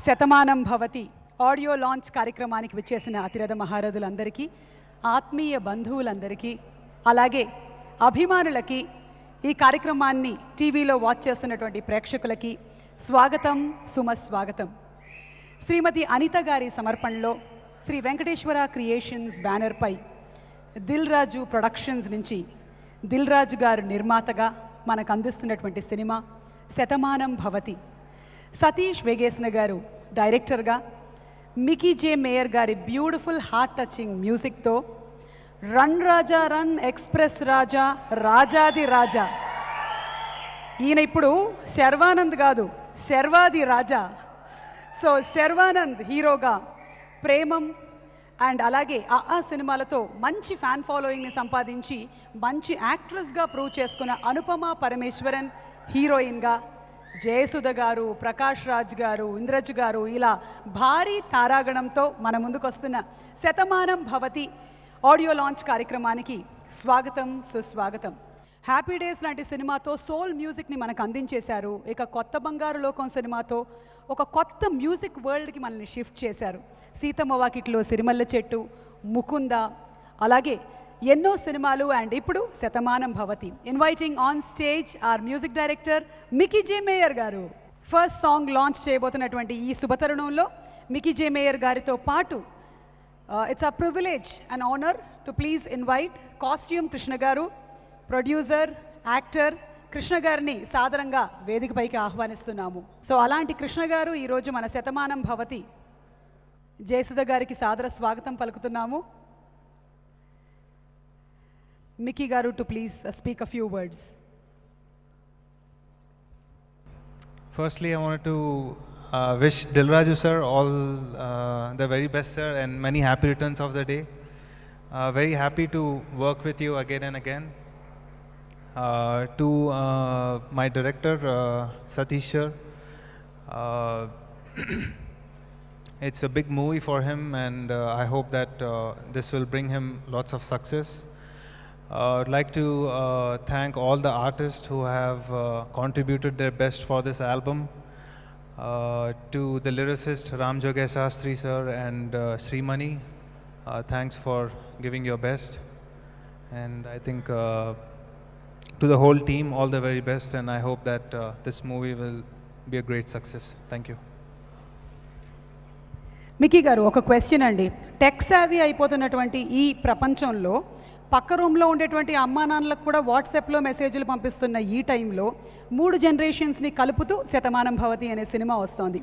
Shatamanam Bhavati audio launch కార్యక్రమానికి విచ్చేసిన అతిరథ మహారథులందరికీ, ఆత్మీయ బంధువులందరికీ, అలాగే అభిమానులకి, ఈ కార్యక్రమాన్ని టీవీలో వాచ్ చేస్తున్నటువంటి ప్రేక్షకులకి స్వాగతం, సుమస్వాగతం. శ్రీమతి అనిత గారి సమర్పణలో శ్రీ వెంకటేశ్వర క్రియేషన్స్ బ్యానర్పై దిల్ రాజు ప్రొడక్షన్స్ నుంచి దిల్ రాజు గారు నిర్మాతగా మనకు అందిస్తున్నటువంటి సినిమా శతమానం భవతి. సతీష్ వేగేసిన గారు డైరెక్టర్గా, మికీ జే మేయర్ గారి బ్యూటిఫుల్ హార్ట్ టచింగ్ మ్యూజిక్తో రన్ రాజా రన్, ఎక్స్ప్రెస్ రాజా, రాజాది రాజా, ఈయన ఇప్పుడు శర్వానంద్ కాదు, శర్వాది రాజా. సో శర్వానంద్ హీరోగా, ప్రేమం అండ్ అలాగే ఆ సినిమాలతో మంచి ఫ్యాన్ ఫాలోయింగ్ని సంపాదించి మంచి యాక్ట్రెస్గా ప్రూవ్ చేసుకున్న అనుపమ పరమేశ్వరన్ హీరోయిన్గా, జయసుధ గారు, ప్రకాష్ రాజ్ గారు, ఇంద్రజ్ గారు, ఇలా భారీ తారాగణంతో మన ముందుకు వస్తున్న శతమానం భవతి ఆడియో లాంచ్ కార్యక్రమానికి స్వాగతం, సుస్వాగతం. హ్యాపీ డేస్ లాంటి సినిమాతో సోల్ మ్యూజిక్ని మనకు అందించేశారు. ఇక కొత్త బంగారు లోకం సినిమాతో ఒక కొత్త మ్యూజిక్ వరల్డ్కి మనల్ని షిఫ్ట్ చేశారు. సీతమ్మ వాకిట్లో సిరిమల్ల చెట్టు, ముకుంద, అలాగే ఎన్నో సినిమాలు. అండ్ ఇప్పుడు Shatamanam Bhavathi. Inviting on stage our music director Mickey J Meyer garu. First song launch చేయబోతున్నటువంటి ఈ శుభతరుణంలో మికీ జే మేయర్ గారితో పాటు it's a privilege and honour to please invite costume Krishna garu, producer, actor Krishna గారిని సాదరంగా వేదికపైకి ఆహ్వానిస్తున్నాము. సో అలాంటి కృష్ణ గారు ఈరోజు మన శతమానం భవతి జయసుధ గారికి సాదర స్వాగతం పలుకుతున్నాము. మికీ గారు to please speak a few words. Firstly, I wanted to wish Dil Raju sir all the very best, sir, and many happy returns of the day. Very happy to work with you again and again. To my director Satish sir, it's a big movie for him, and I hope that this will bring him lots of success. I'd like to thank all the artists who have contributed their best for this album. To the lyricist Ram Jogesh Shastri sir and Srimani, thanks for giving your best. And I think to the whole team, all the very best, and I hope that this movie will be a great success. Thank you. Mickey గారు, ఒక question అండి. Tech savvy అయిపోతున్నటువంటి ఈ ప్రపంచంలో పక్క రూమ్లో ఉండేటువంటి అమ్మా నాన్నలకు కూడా వాట్సాప్లో మెసేజ్లు పంపిస్తున్న ఈ టైంలో 3 జనరేషన్స్ని కలుపుతూ శతమానం భవతి అనే సినిమా వస్తోంది.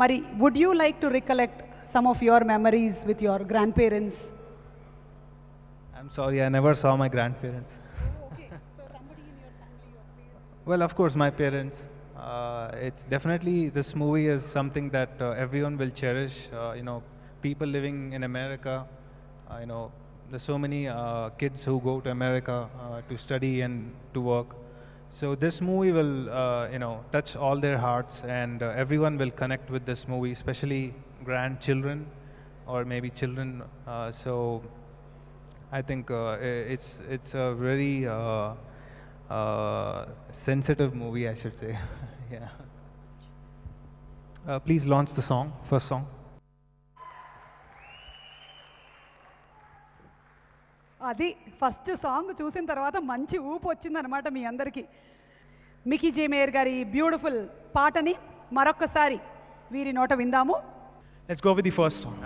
మరి would you like to recollect some of your memories with your grandparents? I'm sorry, I never saw my grandparents. Well, of course, my parents. It's definitely, this movie is something that everyone will cherish. You know, people living in America, you know, there's so many kids who go to America to study and to work. So this movie will, you know, touch all their hearts, and everyone will connect with this movie, especially grandchildren or maybe children. So I think it's a very sensitive movie, I should say. Yeah. Please launch the song, first song. అది first song చూసిన తర్వాత మంచి ఊపు వచ్చిందనమాట మీ అందరికీ. Mickey J mayor గారి beautiful పాటని మరొక్కసారి వీరి నోట విందాము. Let's go with the first song.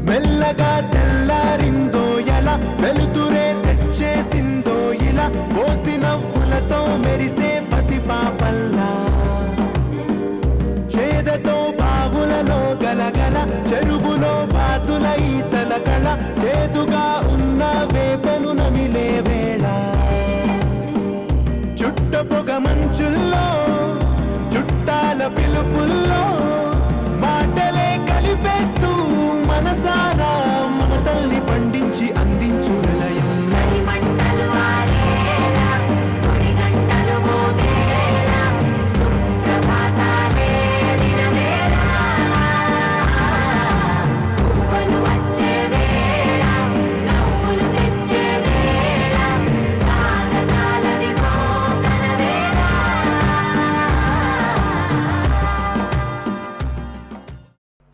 మెల్లగా తెల్లారిందో ఎలా, వెలుతురే తెచ్చేసిందో ఇలా, పోసి నవ్వులతో మెరిసే పసిపాపల్లా, చేదతో బావులలో గలగల, చెరువులో బాతుల ఈతల కళ, చేదుగా ఉన్న వేపను నమిలే వేళ, చుట్టూ పుట్టపొగ మంచుల్లో చుట్టాల పిలుపుల్లో మాటలే కలిపేస్తూ మనసారా మమతల్ని పండించి అందించు హృదయం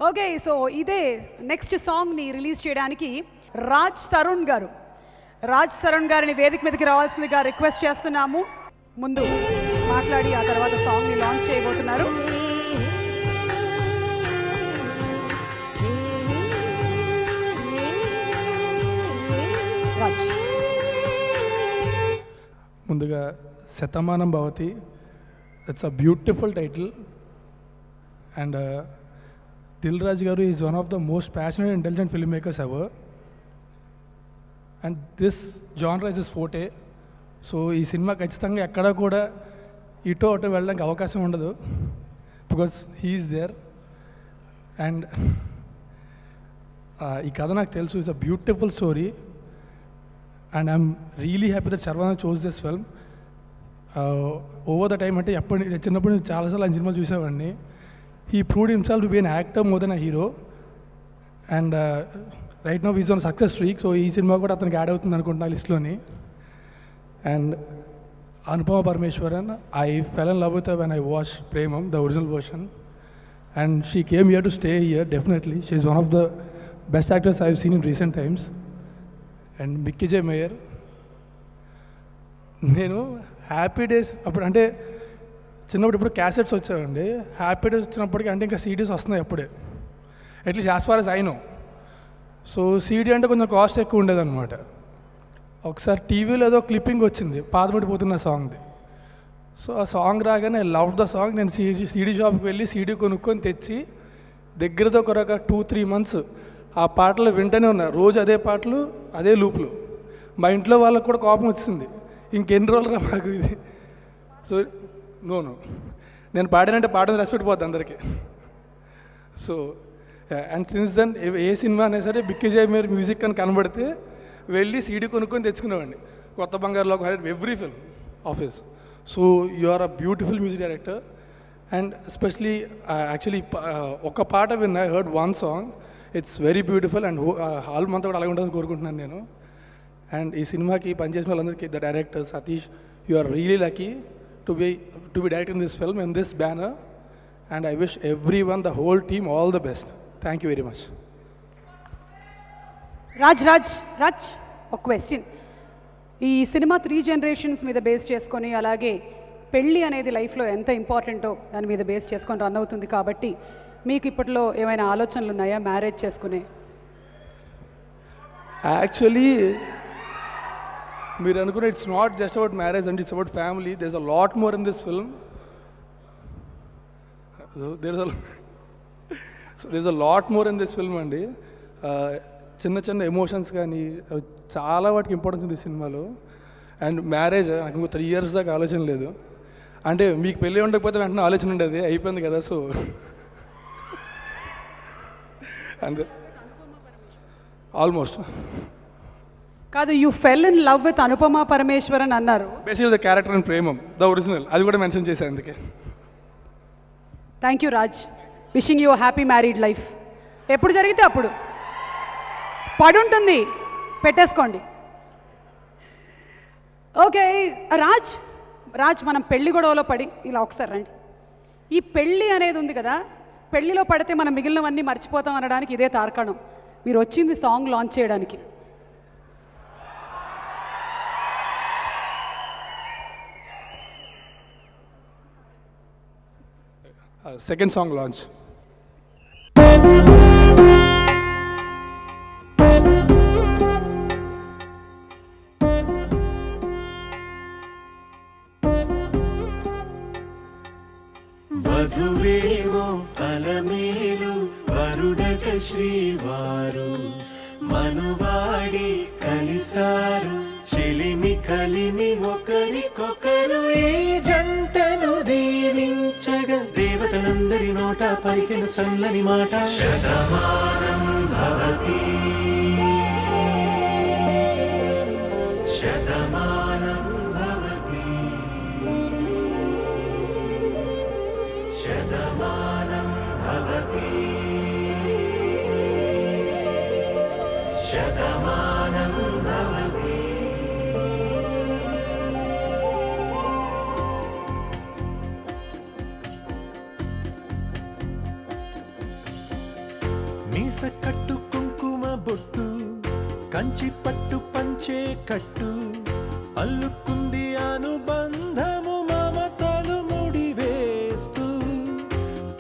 ఓకే, సో ఇదే నెక్స్ట్ సాంగ్ని రిలీజ్ చేయడానికి రాజ్ తరుణ్ గారిని వేదిక మీదకి రావాల్సిందిగా రిక్వెస్ట్ చేస్తున్నాము. ముందు మాట్లాడి ఆ తర్వాత సాంగ్ని లాంచ్ చేయబోతున్నారు. రాజ్. ముందుగా Shatamanam Bhavati, it's a beautiful title. And Dil Raju garu is one of the most passionate intelligent film makers ever. And this genre is his forte. So ఈ సినిమా ఖచ్చితంగా ఎక్కడా కూడా ఇటో అటో వెళ్ళడానికి అవకాశం ఉండదు, బికాస్ హీఈస్ దేర్. అండ్ ఈ కథ నాకు తెలుసు, it's a beautiful story. And I'm really happy that Sharwana chose this film. Over the time అంటే చిన్నప్పుడు నేను చాలాసార్లు ఆయన సినిమాలు చూసేవాడిని. He proved himself to be an actor more than a hero, and right now he's on a success streak. So ee cinema kuda ataniki add avutundi anukuntunna list loni. And Anupama Parameshwaran, I fell in love with her when I watched Premam, the original version, and she came here to stay here definitely. She's one of the best actors I've seen in recent times. And Mickey J. Meyer, నేను happy days అప్పుడు అంటే చిన్నప్పుడు ఇప్పుడు cassettes వచ్చాయండి. Happy days వచ్చినప్పటికీ అంటే ఇంకా CDs వస్తున్నాయి అప్పుడే, at least as far as I know. So CD అంటే కొంచెం కాస్ట్ ఎక్కువ ఉండేదన్నమాట. ఒకసారి టీవీలో ఏదో క్లిప్పింగ్ వచ్చింది పాతబడిపోతున్న సాంగ్ది. సో ఆ సాంగ్ రాగానే ఐ లవ్ ద సాంగ్. నేను సీడీ షాప్కి వెళ్ళి సీడీ కొనుక్కొని తెచ్చి దగ్గరతో ఒక 2-3 months ఆ పాటలు వింటూనే ఉన్నా. రోజు అదే పాటలు, అదే లూప్లు. మా ఇంట్లో వాళ్ళకి కూడా కోపం వచ్చింది, ఇంకెన్ని రోజులుగా మాకు ఇది. సో నో నేను పాడానంటే పాడని రెస్పెక్ట్ పోద్ది అందరికీ. సో అండ్ సిన్స్ దెన్ ఏ సినిమా అయినా సరే బిక్కీ జై మేయర్ మ్యూజిక్ అని కనబడితే వెళ్ళి సీడీ కొనుక్కొని తెచ్చుకునేవాడిని. కొత్త బంగారులో every film office. So you are a beautiful music director. And especially actually ఒక పాట విన్నా, I heard one song, it's very beautiful. And hall మంతా కూడా అలాగే ఉంటుందని కోరుకుంటున్నాను నేను. అండ్ ఈ సినిమాకి పనిచేసిన వాళ్ళందరికీ, the director Satish, you are really lucky to be directing this film in this banner, and I wish everyone, the whole team, all the best. Thank you very much. Raj, ఒక క్వశ్చన్. ఈ cinema 3 generations మీద base చేసుకొని, అలాగే పెళ్ళి అనేది లైఫ్లో ఎంత ఇంపార్టెంటో దాని మీద బేస్ చేసుకొని రన్ అవుతుంది కాబట్టి మీకు ఇప్పట్లో ఏమైనా ఆలోచనలు ఉన్నాయా మ్యారేజ్ చేసుకునే? యాక్చువల్లీ మీరు అనుకున్న it's not just about marriage and it's about family. There is a lot more in this film. So there is a lot more in this film అండి. చిన్న చిన్న ఎమోషన్స్ కానీ చాలా వాటికి ఇంపార్టెన్స్ ఉంది ఈ సినిమాలో. అండ్ మ్యారేజ్ నాకు ఇంకో 3 years దాకా ఆలోచన లేదు. అంటే మీకు పెళ్ళి ఉండకపోతే వెంటనే ఆలోచన ఉండేది, అయిపోయింది కదా. సో అండ్ ఆల్మోస్ట్ కాదు, you fell in love with Anupama Parameswaran అన్నారు. Basically the character in Premam, the original, అది కూడా మెన్షన్ చేశాను అందుకే. Thank you Raj. Wishing you happy married life. ఎప్పుడు జరిగితే అప్పుడు పడుంటుంది, పెట్టేసుకోండి. ఓకే రాజ్, మనం పెళ్లి గొడవలో పడి ఇలా ఒకసారి రండి. ఈ పెళ్ళి అనేది ఉంది కదా, పెళ్లిలో పడితే మనం మిగిలినవన్నీ మర్చిపోతాం అనడానికి ఇదే తార్కాణం. మీరు వచ్చింది సాంగ్ లాంచ్ చేయడానికి. Second song launch. వధువేమో అలమేలు వరుడట శ్రీవారు మనువాడి కలిసారు చెలిమి కలిమి ఒకరికొకరు పలికెను చల్లని మాట శతమానం భవతి శతమానం భవతి శతమానం భవతి శతమానం భవతి. మీస కట్టు కుంకుమ బొట్టు కంచి పట్టు పంచే కట్టు అల్లుకుంది అనుబంధము మమతలు ముడివేస్తూ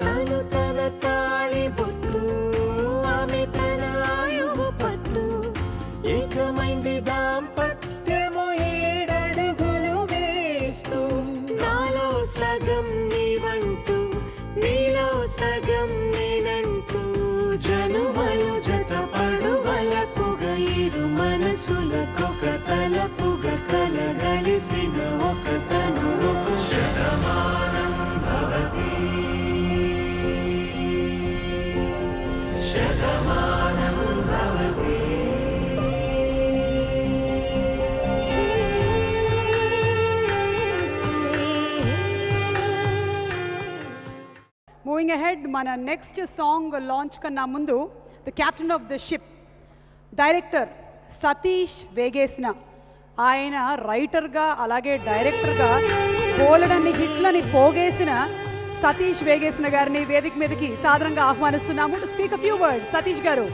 తను తన తాళి బొట్టు ఆమె తన ఆయువు పట్టు ఏకమైంది దాంపత్యము 7 అడుగులు వేస్తూ నాలో సగం నీవంటూ నీలో సగం నేనంటూ జనుమలు జతపడువలపుగా ఇరు మనసులకొక తలపుగా కలగలిసిన ఒక తనువు శతమానం భవతి శతమానం భవతి. మూవింగ్ అహెడ్ మన నెక్స్ట్ సాంగ్ లాంచ్ కన్నా ముందు the captain of the ship director Satish Vegesina ఆయన రైటర్గా అలాగే డైరెక్టర్గా బోలెడన్ని హిట్లని పోగేసిన సతీష్ వేగేసిన గారిని వేదిక మీదకి సాదరంగా ఆహ్వానిస్తున్నాము. To speak a few words Satish garu.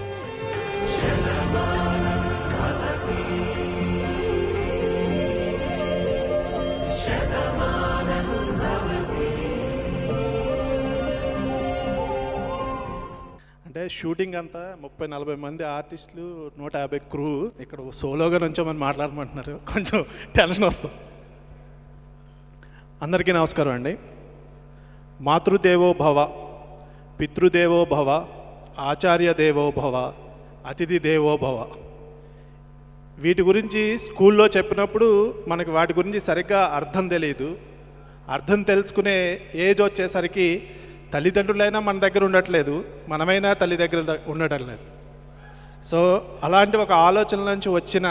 అంటే షూటింగ్ అంతా 30-40 మంది ఆర్టిస్టులు 150 క్రూ ఇక్కడ సోలోగా నుంచోమని మాట్లాడమంటున్నారు, కొంచెం టెన్షన్ వస్తుంది. అందరికీ నమస్కారం అండి. మాతృదేవో భవ, పితృదేవో భవ, ఆచార్య దేవో భవ, అతిథి దేవో భవ. వీటి గురించి స్కూల్లో చెప్పినప్పుడు మనకి వాటి గురించి సరిగ్గా అర్థం తెలియదు. అర్థం తెలుసుకునే ఏజ్ వచ్చేసరికి తల్లిదండ్రులైనా మన దగ్గర ఉండట్లేదు, మనమైనా తల్లి దగ్గర ఉండటం లేదు. సో అలాంటి ఒక ఆలోచన నుంచి వచ్చిన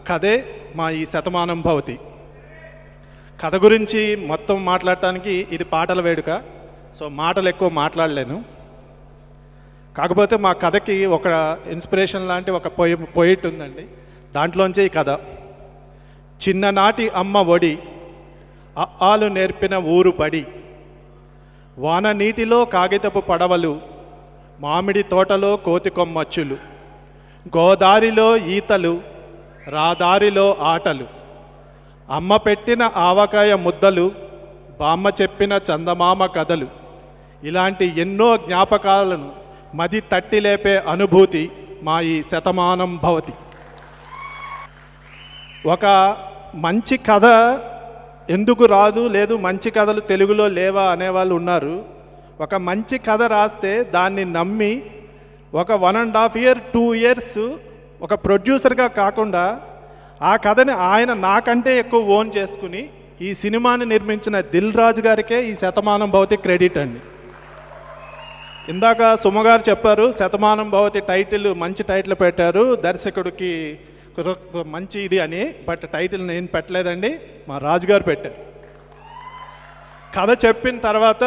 కథే మా ఈ శతమానం భవతి. కథ గురించి మొత్తం మాట్లాడటానికి ఇది పాటల వేడుక, సో మాటలు ఎక్కువ మాట్లాడలేను. కాకపోతే మా కథకి ఒక ఇన్స్పిరేషన్ లాంటి ఒక పోయిట్ ఉందండి, దాంట్లోంచే ఈ కథ. చిన్ననాటి అమ్మ ఒడి ఆలు నేర్పిన ఊరు బడి, వాన నీటిలో కాగితపు పడవలు, మామిడి తోటలో కోతి కొమ్మచ్చులు, గోదారిలో ఈతలు, రాదారిలో ఆటలు, అమ్మ పెట్టిన ఆవకాయ ముద్దలు, బామ్మ చెప్పిన చందమామ కథలు, ఇలాంటి ఎన్నో జ్ఞాపకాలను మది తట్టి లేపే అనుభూతి మా ఈ శతమానం భవతి. ఒక మంచి కథ ఎందుకు రాదు, లేదు మంచి కథలు తెలుగులో లేవా అనేవాళ్ళు ఉన్నారు. ఒక మంచి కథ రాస్తే దాన్ని నమ్మి ఒక 1.5 year 2 years ఒక ప్రొడ్యూసర్గా కాకుండా ఆ కథని ఆయన నాకంటే ఎక్కువ ఓన్ చేసుకుని ఈ సినిమాని నిర్మించిన దిల్ రాజు గారికే ఈ శతమానం భవతి క్రెడిట్ అండి. ఇందాక సుమగారు చెప్పారు శతమానం భవతి టైటిల్ మంచి టైటిల్ పెట్టారు, దర్శకుడికి మంచి ఇది అని. బట్ టైటిల్ నేను పెట్టలేదండి, మా రాజుగారు పెట్టారు. కథ చెప్పిన తర్వాత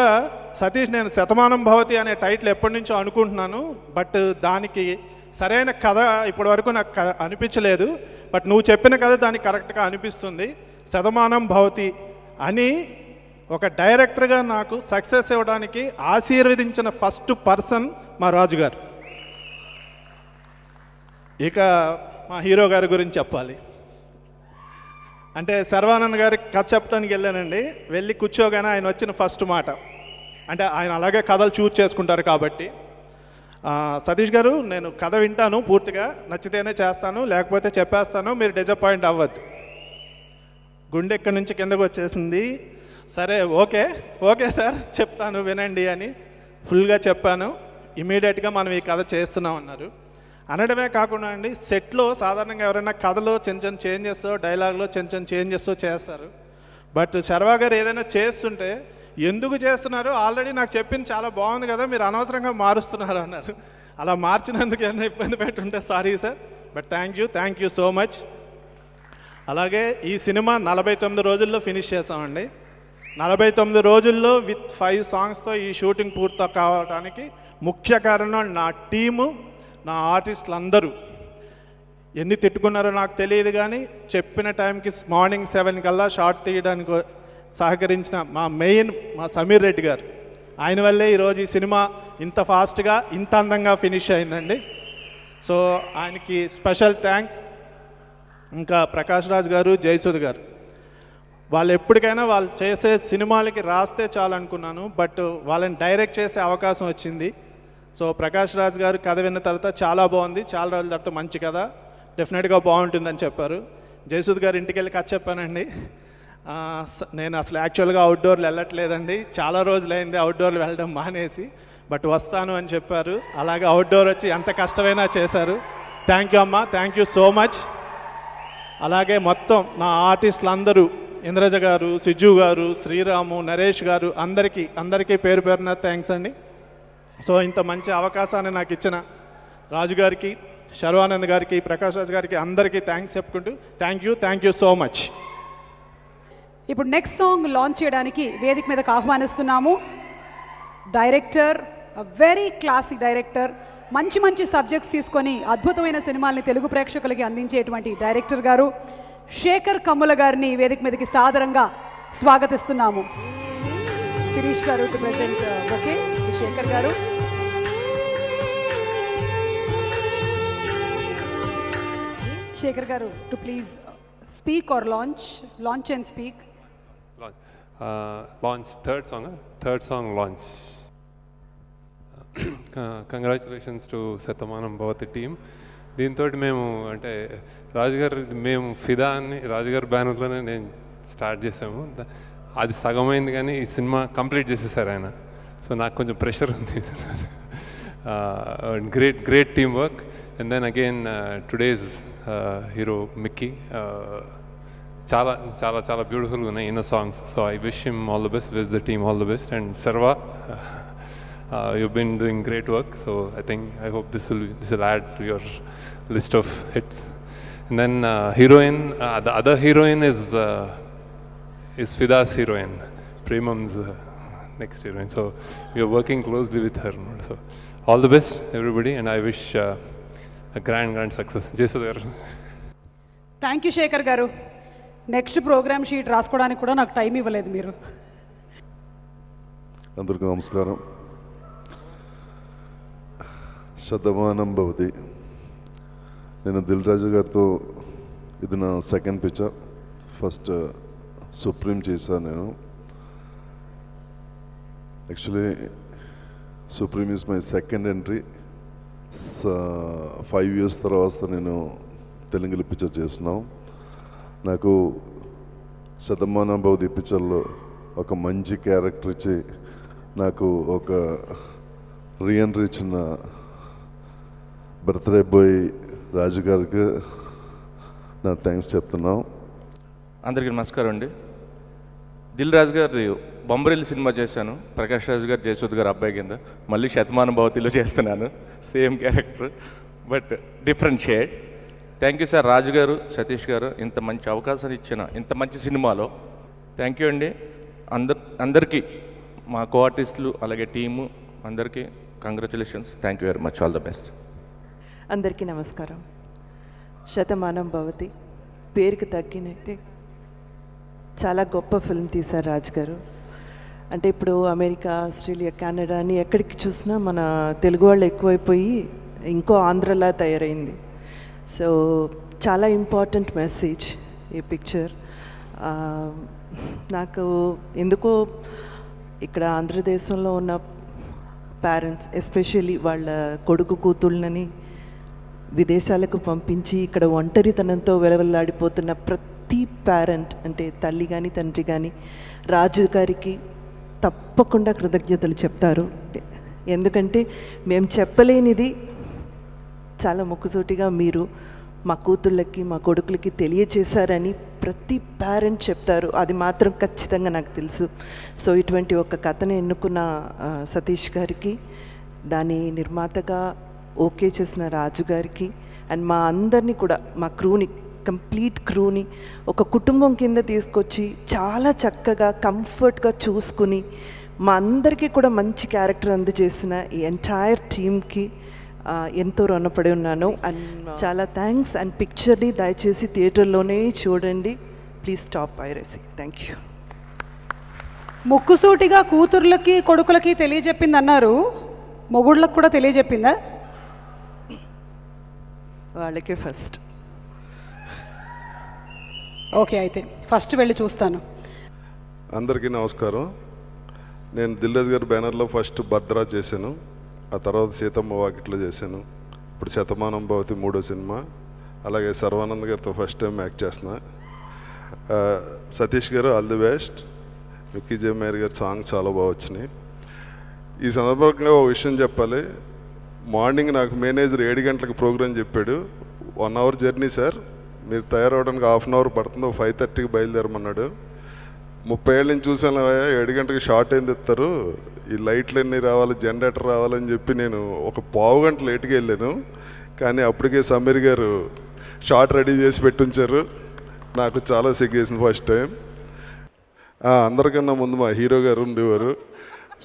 సతీష్ నేను శతమానం భవతి అనే టైటిల్ ఎప్పటి నుంచో అనుకుంటున్నాను, బట్ దానికి సరైన కథ ఇప్పటి వరకు నాకు అనిపించలేదు. బట్ నువ్వు చెప్పిన కథ దానికి కరెక్ట్గా అనిపిస్తుంది. శతమానం భవతి అని ఒక డైరెక్టర్గా నాకు సక్సెస్ ఇవ్వడానికి ఆశీర్వదించిన ఫస్ట్ పర్సన్ మా రాజుగారు. ఇక మా హీరో గారి గురించి చెప్పాలి అంటే శర్వానంద్ గారికి కథ చెప్పడానికి వెళ్ళానండి. వెళ్ళి కూర్చోగానే ఆయన వచ్చిన ఫస్ట్ మాట అంటే ఆయన అలాగే కథలు చూజ్ చేసుకుంటారు కాబట్టి, సతీష్ గారు నేను కథ వింటాను, పూర్తిగా నచ్చితేనే చేస్తాను, లేకపోతే చెప్పేస్తాను, మీరు డిసప్పాయింట్ అవ్వద్దు. గుండె ఎక్కడి నుంచి కిందకు వచ్చేసింది. సరే ఓకే ఓకే సార్ చెప్తాను వినండి అని ఫుల్గా చెప్పాను. ఇమీడియట్గా మనం ఈ కథ చేస్తున్నాం అన్నారు. అనడమే కాకుండా అండి సెట్లో సాధారణంగా ఎవరైనా కథలో చిన్న చిన్న చేంజెస్, డైలాగ్లో చిన్న చిన్న చేంజెస్ చేస్తారు. బట్ శర్వా గారు ఏదైనా చేస్తుంటే ఎందుకు చేస్తున్నారు, ఆల్రెడీ నాకు చెప్పింది చాలా బాగుంది కదా, మీరు అనవసరంగా మారుస్తున్నారు అన్నారు. అలా మార్చినందుకు ఏమైనా ఇబ్బంది పెట్టుంటే sorry sir, but thank you so much. అలాగే ఈ సినిమా 49 రోజుల్లో ఫినిష్ చేసామండి. 49 రోజుల్లో విత్ 5 సాంగ్స్తో ఈ షూటింగ్ పూర్తి కావడానికి ముఖ్య కారణం నా టీము, నా ఆర్టిస్టులు అందరూ. ఎన్ని తిట్టుకున్నారో నాకు తెలియదు కానీ చెప్పిన టైంకి మార్నింగ్ 7 కల్లా షార్ట్ తీయడానికి సహకరించిన మా సమీర్ రెడ్డి గారు, ఆయన వల్లే ఈరోజు ఈ సినిమా ఇంత ఫాస్ట్గా ఇంత అందంగా ఫినిష్ అయిందండి. సో ఆయనకి స్పెషల్ థ్యాంక్స్. ఇంకా ప్రకాష్ రాజ్ గారు, జయసుధ్ గారు, వాళ్ళు ఎప్పటికైనా వాళ్ళు చేసే సినిమాలకి రాస్తే చాలు అనుకున్నాను, బట్ వాళ్ళని డైరెక్ట్ చేసే అవకాశం వచ్చింది. సో ప్రకాష్ రాజ్ గారు కథ విన్న తర్వాత చాలా బాగుంది, చాలా రోజుల తర్వాత మంచి కథ, డెఫినెట్గా బాగుంటుందని చెప్పారు. జయసుధ్ గారు ఇంటికి వెళ్ళి కథ చెప్పానండి. నేను అసలు యాక్చువల్గా అవుట్డోర్లు వెళ్ళట్లేదండి, చాలా రోజులైంది అవుట్డోర్లు వెళ్ళడం మానేసి, బట్ వస్తాను అని చెప్పారు. అలాగే అవుట్డోర్ వచ్చి ఎంత కష్టమైనా చేశారు. థ్యాంక్ యూ అమ్మ, థ్యాంక్ యూ సో మచ్. అలాగే మొత్తం నా ఆర్టిస్టులు అందరూ, ఇంద్రజ గారు, సిజ్జు గారు, శ్రీరాము, నరేష్ గారు, అందరికీ పేరు పేరున థ్యాంక్స్ అండి. సో ఇంత మంచి అవకాశాన్ని నాకు ఇచ్చిన రాజు గారికి, శర్వానంద్ గారికి, ప్రకాష్ రాజ్ గారికి అందరికీ థ్యాంక్స్ చెప్పుకుంటూ థ్యాంక్ యూ సో మచ్. ఇప్పుడు నెక్స్ట్ సాంగ్ లాంచ్ చేయడానికి వేదిక మీదకి ఆహ్వానిస్తున్నాము డైరెక్టర్, వెరీ క్లాసిక్ డైరెక్టర్, మంచి సబ్జెక్ట్స్ తీసుకొని అద్భుతమైన సినిమాల్ని తెలుగు ప్రేక్షకులకి అందించేటువంటి డైరెక్టర్ గారు శేఖర్ కమ్ముల గారిని వేదిక మీదకి సాదరంగా స్వాగతిస్తున్నాము. శిరీష్ గారు to present okay Shekhar garu. Shekhar garu to please speak our launch and speak. Launch third song launch. Congratulations to Satamanam Bhavati team. దీంతో మేము అంటే రాజుగారు, మేము ఫిదా అని రాజుగారి బ్యానర్లోనే నేను స్టార్ట్ చేసాము. అది సగమైంది కానీ ఈ సినిమా కంప్లీట్ చేసేసారు ఆయన. సో నాకు కొంచెం ప్రెషర్ ఉంది. Great team work. And then again today's hero Mickey, చాలా చాలా చాలా బ్యూటిఫుల్గా ఉన్నాయి ఇన్నో songs. So I wish him all the best, wish the team all the best. And Sharwa, you've been doing great work, so I hope this will add to your list of hits. And then heroine, the other heroine is Fida's heroine, Premam's next heroine. So we are working closely with her. So all the best everybody, and I wish a grand success. Jayasudha. Thank you Shekhar garu. Next programme sheet రాసుకోవడానికి కూడా నాకు time ఇవ్వలేదు మీరు. అందరికీ నమస్కారం. శతమానం భవతి. నేను దిల్ రాజు గారితో ఇది నా సెకండ్ పిక్చర్. ఫస్ట్ సుప్రీం చేశాను నేను. Actually supreme is my second entry. 5 years తర్వాత నేను తెలుగులో పిక్చర్ చేస్తున్నాం. నాకు శతమానం భవతి పిక్చర్లో ఒక మంచి క్యారెక్టర్ ఇచ్చి నాకు ఒక రీఎంట్రీ ఇచ్చిన బర్త్డే బాయ్ రాజు గారికి నా థ్యాంక్స్ చెప్తున్నాం. అందరికీ నమస్కారం అండి. దిల్ రాజు గారి బొమ్మరిల్లు సినిమా చేశాను, ప్రకాష్ రాజు గారు, జయసుధ్ గారు అబ్బాయి కింద. మళ్ళీ శతమానం భవతిలో చేస్తున్నాను, same character but different shade. Thank you sir Raju garu, Satish గారు, ఇంత మంచి అవకాశాన్ని ఇచ్చిన ఇంత మంచి సినిమాలో థ్యాంక్ యూ అండి. అందరికీ మా కో ఆర్టిస్టులు అలాగే టీము అందరికీ congratulations. Thank you very much. All the best. అందరికీ నమస్కారం. శతమానం భవతి పేరుకి తగ్గినట్టే చాలా గొప్ప ఫిల్మ్ తీశారు రాజు గారు. అంటే ఇప్పుడు అమెరికా, ఆస్ట్రేలియా, కెనడా అని ఎక్కడికి చూసినా మన తెలుగు వాళ్ళు ఎక్కువైపోయి ఇంకో ఆంధ్రలా తయారైంది. సో చాలా ఇంపార్టెంట్ మెసేజ్ ఈ పిక్చర్. నాకు ఎందుకో ఇక్కడ ఆంధ్రదేశంలో ఉన్న పేరెంట్స్ ఎస్పెషల్లీ వాళ్ళ కొడుకు కూతుళ్ళని విదేశాలకు పంపించి ఇక్కడ ఒంటరితనంతో వెలవెల్లాడిపోతున్న ప్రతి పేరెంట్ అంటే తల్లి కానీ తండ్రి కానీ రాజు గారికి తప్పకుండా కృతజ్ఞతలు చెప్తారు. ఎందుకంటే మేము చెప్పలేనిది చాలా ముక్కుసూటిగా మీరు మా కూతుళ్ళకి మా కొడుకులకి తెలియచేశారని ప్రతి పేరెంట్ చెప్తారు. అది మాత్రం ఖచ్చితంగా నాకు తెలుసు. సో ఇటువంటి ఒక కథను ఎన్నుకున్న సతీష్ గారికి, దాని నిర్మాతగా ఓకే చేసిన రాజు గారికి, అండ్ మా అందరినీ కూడా, మా క్రూని, కంప్లీట్ క్రూని ఒక కుటుంబం కింద తీసుకొచ్చి చాలా చక్కగా కంఫర్ట్గా చూసుకుని మా అందరికీ కూడా మంచి క్యారెక్టర్ అందజేసిన ఈ ఎంటైర్ టీమ్కి ఎంతో రుణపడి ఉన్నాను. అండ్ చాలా థ్యాంక్స్. అండ్ పిక్చర్ని దయచేసి థియేటర్లోనే చూడండి. Please stop piracy. Thank you. ముక్కుసూటిగా కూతుర్లకి కొడుకులకి తెలియజెప్పింది అన్నారు, మొగుళ్ళకి కూడా తెలియజెప్పిందా? వాళ్ళకే ఫస్ట్. ఓకే, అయితే ఫస్ట్ వెళ్ళి చూస్తాను. అందరికీ నమస్కారం. నేను దిల్ రాజు గారి బ్యానర్లో ఫస్ట్ భద్రా చేశాను, ఆ తర్వాత సీతమ్మ వాకిట్లో చేశాను, ఇప్పుడు శతమానం భవతి 3వ సినిమా. అలాగే సర్వానంద్ గారితో ఫస్ట్ టైం యాక్ట్ చేస్తున్నా. సతీష్ గారు all the best. Mickey J mayor గారి సాంగ్ చాలా బాగా వచ్చినాయి. ఈ సందర్భంగా ఒక విషయం చెప్పాలి. మార్నింగ్ నాకు మేనేజర్ 7 గంటలకు ప్రోగ్రాం చెప్పాడు. 1 అవర్ జర్నీ సార్, మీరు తయారవడానికి హాఫ్ అన్ అవర్ పడుతుంది, 5:30కి బయలుదేరమన్నాడు. 30 ఏళ్ళ నుంచి చూసాను, 7 గంటలకు షార్ట్ అయింది ఇస్తారు, ఈ లైట్లు అన్నీ రావాలి, జనరేటర్ రావాలని చెప్పి నేను ఒక పావు గంట లేట్గా వెళ్ళాను. కానీ అప్పటికే సమీర్ గారు షార్ట్ రెడీ చేసి పెట్టుంచారు. నాకు చాలా సిగ్గేసింది ఫస్ట్ టైం. అందరికన్నా ముందు మా హీరో గారు ఉండేవారు.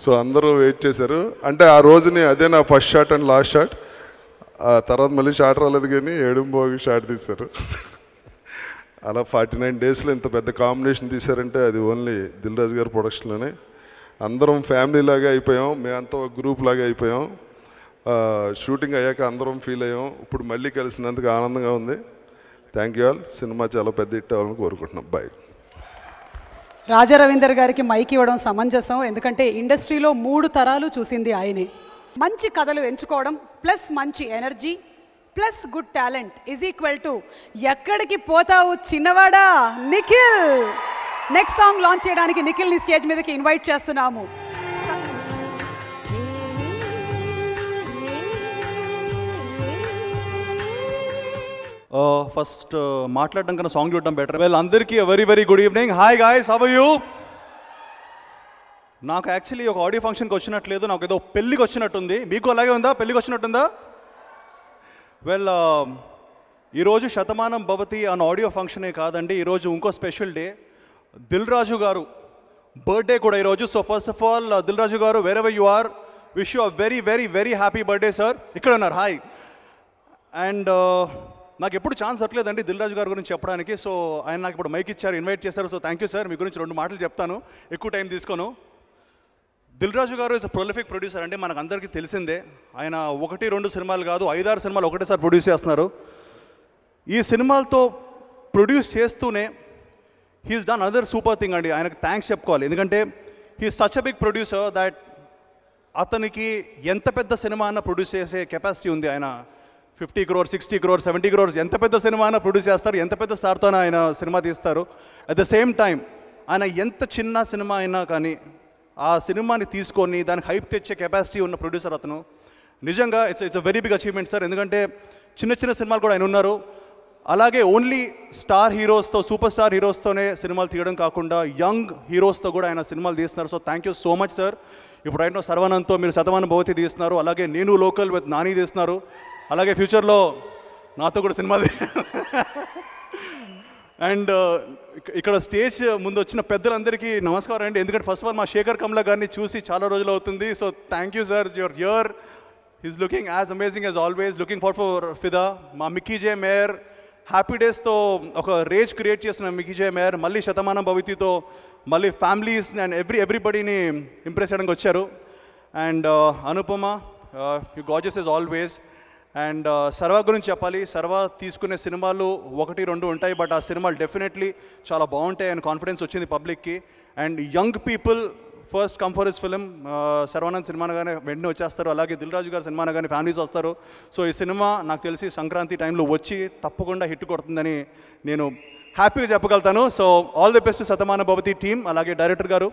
సో అందరూ వెయిట్ చేశారు. అంటే ఆ రోజుని అదే నా first shot and last shot. ఆ తర్వాత మళ్ళీ షాట్ రాలేదు, కానీ 7:00 షాట్ తీశారు. అలా 49 డేస్లో ఇంత పెద్ద కాంబినేషన్ తీశారంటే అది ఓన్లీ దిల్ రాజు గారి ప్రొడక్షన్లోనే. అందరం ఫ్యామిలీ లాగా అయిపోయాం, మేమంతా ఒక గ్రూప్ లాగా అయిపోయాం. షూటింగ్ అయ్యాక అందరం ఫీల్ అయ్యాం. ఇప్పుడు మళ్ళీ కలిసినందుకు ఆనందంగా ఉంది. Thank you all. సినిమా చాలా పెద్ద హిట్ అవ్వాలని కోరుకుంటున్నాం. బాయ్. రాజా రవీందర్ గారికి మైక్ ఇవ్వడం సమంజసం, ఎందుకంటే ఇండస్ట్రీలో 3 తరాలు చూసింది ఆయనే. మంచి కథలు ఎంచుకోవడం ప్లస్ మంచి energy plus good talent is equal to Ekkadiki Pothavu Chinnavada Nikhil. Next song launch చేయడానికి నిఖిల్ని స్టేజ్ మీదకి ఇన్వైట్ చేస్తున్నాము. ఫస్ట్ మాట్లాడడం కన్నా సాంగ్ చూడడం బెటర్. వెల్, అందరికీ very very good evening. Hi guys, how are you? నాకు యాక్చువల్లీ ఒక ఆడియో ఫంక్షన్కి వచ్చినట్లేదు, నాకు ఏదో పెళ్ళికి వచ్చినట్టుంది. మీకు అలాగే ఉందా? పెళ్ళికి వచ్చినట్టుందా? వెల్, ఈరోజు శతమానం భవతి అన్న ఆడియో ఫంక్షనే కాదండి, ఈరోజు ఇంకో స్పెషల్ డే. దిల్ రాజు గారు బర్త్డే కూడా ఈరోజు. So first of all Dil Raju garu, wherever you are, wish you a very very very happy birthday sir. ఇక్కడ ఉన్నారు, హాయ్. అండ్ నాకు ఎప్పుడు ఛాన్స్ దొరకలేదండి దిల్ రాజు గారి గురించి చెప్పడానికి. సో ఆయన నాకు ఇప్పుడు మైక్ ఇచ్చారు, ఇన్వైట్ చేశారు. So thank you sir. మీ గురించి 2 మాటలు చెప్తాను, ఎక్కువ టైం తీసుకోను. దిల్ రాజు గారు ఇస్ అ ప్రొలిఫిక్ ప్రొడ్యూసర్ అండి, మనకు అందరికీ తెలిసిందే. ఆయన 1-2 సినిమాలు కాదు, 5-6 సినిమాలు ఒకటేసారి ప్రొడ్యూస్ చేస్తున్నారు. ఈ సినిమాలతో ప్రొడ్యూస్ చేస్తూనే he's done other super thing అండి. ఆయనకు థ్యాంక్స్ చెప్పుకోవాలి, ఎందుకంటే he's such a big producer that అతనికి ఎంత పెద్ద సినిమా అన్న ప్రొడ్యూస్ చేసే కెపాసిటీ ఉంది. ఆయన 50 crores, 60 crores, 70 crores ఎంత పెద్ద సినిమా అయినా ప్రొడ్యూస్ చేస్తారు, ఎంత పెద్ద స్టార్తో ఆయన సినిమా తీస్తారు. అట్ ద సేమ్ టైం ఆయన ఎంత చిన్న సినిమా అయినా కానీ ఆ సినిమాని తీసుకొని దానికి హైప్ తెచ్చే కెపాసిటీ ఉన్న ప్రొడ్యూసర్ అతను. నిజంగా it's a very big achievement sir. ఎందుకంటే చిన్న చిన్న సినిమాలు కూడా ఆయన ఉన్నారు. అలాగే ఓన్లీ స్టార్ హీరోస్తో, సూపర్ స్టార్ హీరోస్తోనే సినిమాలు తీయడం కాకుండా యంగ్ హీరోస్తో కూడా ఆయన సినిమాలు తీస్తున్నారు. So thank you so much sir. ఇప్పుడు రైట్ నో సర్వానంద్తో మీరు శతమానం భవతి తీస్తున్నారు, అలాగే నేను లోకల్ విత్ నాని తీస్తున్నారు, అలాగే ఫ్యూచర్లో నాతో కూడా సినిమా అండ్ ఇక్కడ స్టేజ్ ముందు వచ్చిన పెద్దలందరికీ నమస్కారం అండి. ఎందుకంటే ఫస్ట్ ఆఫ్ ఆల్ మా శేఖర్ కమ్లా గారిని చూసి చాలా రోజులు అవుతుంది. So thank you sir. Your year is looking as amazing as always. Looking for ఫిదా. మా మిక్కీ జే మేయర్ హ్యాపీ డేస్తో ఒక రేజ్ క్రియేట్ చేసిన మిక్కీ జే మేయర్ మళ్ళీ శతమానం భవతితో మళ్ళీ ఫ్యామిలీస్ అండ్ ఎవ్రీబడీని ఇంప్రెస్ చేయడానికి వచ్చారు. And Anupama, you gorgeous as always. And Sharwa గురించి చెప్పాలి. సర్వా తీసుకునే సినిమాలు 1-2 ఉంటాయి, బట్ ఆ సినిమాలు డెఫినెట్లీ చాలా బాగుంటాయి అని కాన్ఫిడెన్స్ వచ్చింది పబ్లిక్కి. And young people first come for his film. Sharwanand cinema అనగానే వెంటనే వచ్చేస్తారు, అలాగే దిల్ రాజు గారు సినిమా అనగానే ఫ్యామిలీస్ వస్తారు. సో ఈ సినిమా నాకు తెలిసి సంక్రాంతి టైంలో వచ్చి తప్పకుండా హిట్ కొడుతుందని నేను హ్యాపీగా చెప్పగలుగుతాను. So all the best Shatamanam Bhavati team. అలాగే డైరెక్టర్ గారు,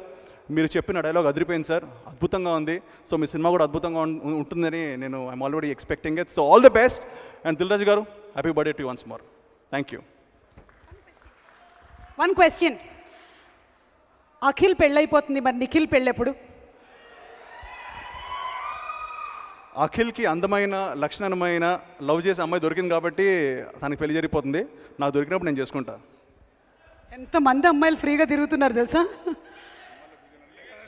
మీరు చెప్పిన డైలాగ్ అదిరిపోయింది సార్, అద్భుతంగా ఉంది. సో మీ సినిమా కూడా అద్భుతంగా ఉంటుందని నేను I'm already expecting it. So all the best. And Dil Raju garu, happy birthday to once more. Thank you. One question, Akhil పెళ్ళైపోతుంది, మరి నిఖిల్ పెళ్ళెప్పుడు? అఖిల్కి అందమైన లక్షణమైన లవ్ చేసే అమ్మాయి దొరికింది కాబట్టి తనకి పెళ్లి జరిగిపోతుంది. నాకు దొరికినప్పుడు నేను చేసుకుంటా. ఎంతమంది అమ్మాయిలు ఫ్రీగా తిరుగుతున్నారు తెలుసా?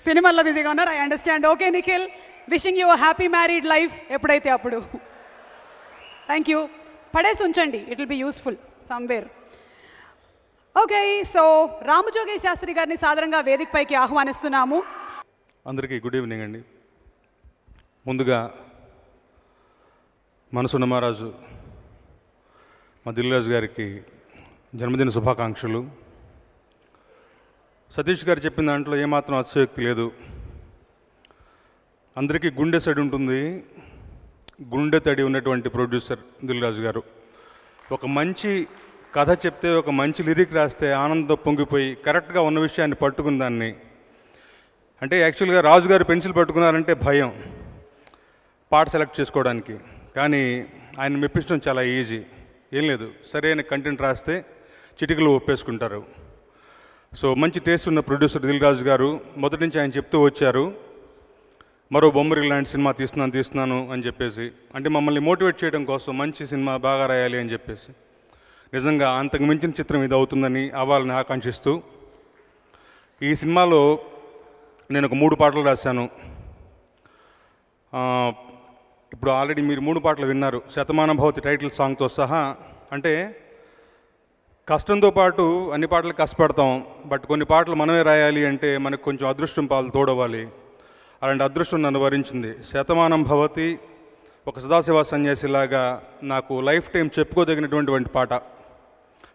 సినిమాల్లో బిజీగా ఉన్నారు. I understand. Okay Nikhil, wishing you happy married life. ఎప్పుడైతే అప్పుడు. Thank you. పడేసి ఉంచండి, it will be useful somewhere. Okay, so Ramajogi Sastry గారిని సాదరంగా వేదికపైకి ఆహ్వానిస్తున్నాము. అందరికీ గుడ్ ఈవినింగ్ అండి. ముందుగా మనసున్న మహారాజు మా దిల్ రాజు గారికి జన్మదిన శుభాకాంక్షలు. సతీష్ గారు చెప్పిన దాంట్లో ఏమాత్రం అతిశయోక్తి లేదు. అందరికీ గుండె సడి ఉంటుంది, గుండె తడి ఉన్నటువంటి ప్రొడ్యూసర్ దిల్ రాజు గారు. ఒక మంచి కథ చెప్తే, ఒక మంచి లిరిక్ రాస్తే ఆనందం పొంగిపోయి కరెక్ట్గా ఉన్న విషయాన్ని పట్టుకున్న దాన్ని, అంటే యాక్చువల్గా రాజు గారు పెన్సిల్ పట్టుకున్నారంటే భయం పాట సెలెక్ట్ చేసుకోవడానికి, కానీ ఆయన మెప్పించడం చాలా ఈజీ. ఏం లేదు, సరైన కంటెంట్ రాస్తే చిటికలు ఒప్పేసుకుంటారు. సో మంచి టేస్ట్ ఉన్న ప్రొడ్యూసర్ దిల్ రాజు గారు మొదటి నుంచి ఆయన చెప్తూ వచ్చారు, మరో బొమ్మరిల్లు లాంటి సినిమా తీస్తున్నాను అని చెప్పేసి. అంటే మమ్మల్ని మోటివేట్ చేయడం కోసం మంచి సినిమా బాగా రాయాలి అని చెప్పేసి. నిజంగా అంతకు మించిన చిత్రం ఇది అవుతుందని అవ్వాలని ఆకాంక్షిస్తూ, ఈ సినిమాలో నేను ఒక 3 పాటలు రాశాను. ఇప్పుడు ఆల్రెడీ మీరు 3 పాటలు విన్నారు, శతమానం భవతి టైటిల్ సాంగ్తో సహా. అంటే కష్టంతో పాటు అన్ని పాటలు కష్టపడతాం, బట్ కొన్ని పాటలు మనమే రాయాలి అంటే మనకు కొంచెం అదృష్టం పాలు తోడవాలి. అలాంటి అదృష్టం నన్ను వరించింది. శతమానం భవతి ఒక సదాశివ సన్యాసిలాగా నాకు లైఫ్ టైం చెప్పుకోదగినటువంటి పాట.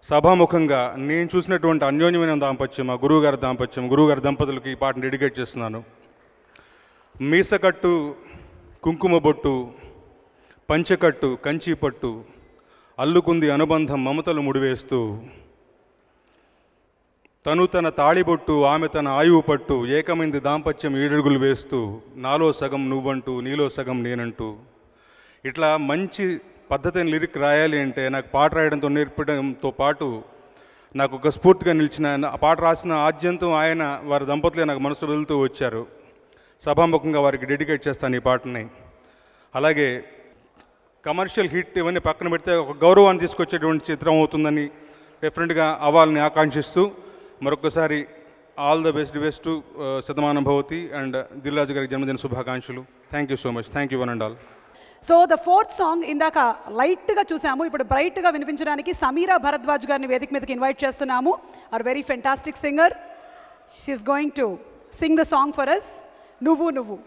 సభాముఖంగా నేను చూసినటువంటి అన్యోన్యమైన దాంపత్యం, మా గురువుగారి దంపతులకి ఈ పాటను డెడికేట్ చేస్తున్నాను. మీసకట్టు కుంకుమ బొట్టు, పంచకట్టు కంచి పట్టు, అల్లుకుంది అనుబంధం మమతలు ముడివేస్తూ, తను తన తాళిబొట్టు ఆమె తన ఆయువు పట్టు, ఏకమైంది దాంపత్యం 7 అడుగులు వేస్తూ, నాలో సగం నువ్వంటూ నీలో సగం నేనంటూ. ఇట్లా మంచి పద్ధతిని లిరిక్ రాయాలి అంటే నాకు పాట రాయడంతో నేర్పడంతో పాటు నాకు ఒక స్ఫూర్తిగా నిలిచిన, ఆ పాట రాసిన ఆద్యంతం ఆయన వారి దంపతులే నాకు మనసులో వెళ్తూ వచ్చారు. సభాముఖంగా వారికి డెడికేట్ చేస్తాను ఈ పాటని. అలాగే కమర్షియల్ హిట్ ఇవన్నీ పక్కన పెడితే ఒక గౌరవాన్ని తీసుకొచ్చేటువంటి చిత్రం అవుతుందని డెఫినెట్గా అవ్వాలని ఆకాంక్షిస్తూ మరొకసారి all the best to Shatamanam Bhavati and Dil రాజు గారికి జన్మదిన శుభాకాంక్షలు. Thank you so much. Thank you one and all. So the 4th song ఇందాక లైట్గా చూసాము, ఇప్పుడు బ్రైట్గా వినిపించడానికి సమీరా భరద్వాజ్ గారిని వేదిక మీదకి ఇన్వైట్ చేస్తున్నాము. Our very fantastic singer. She's going to sing the song for us, నువ్వు నువ్వు.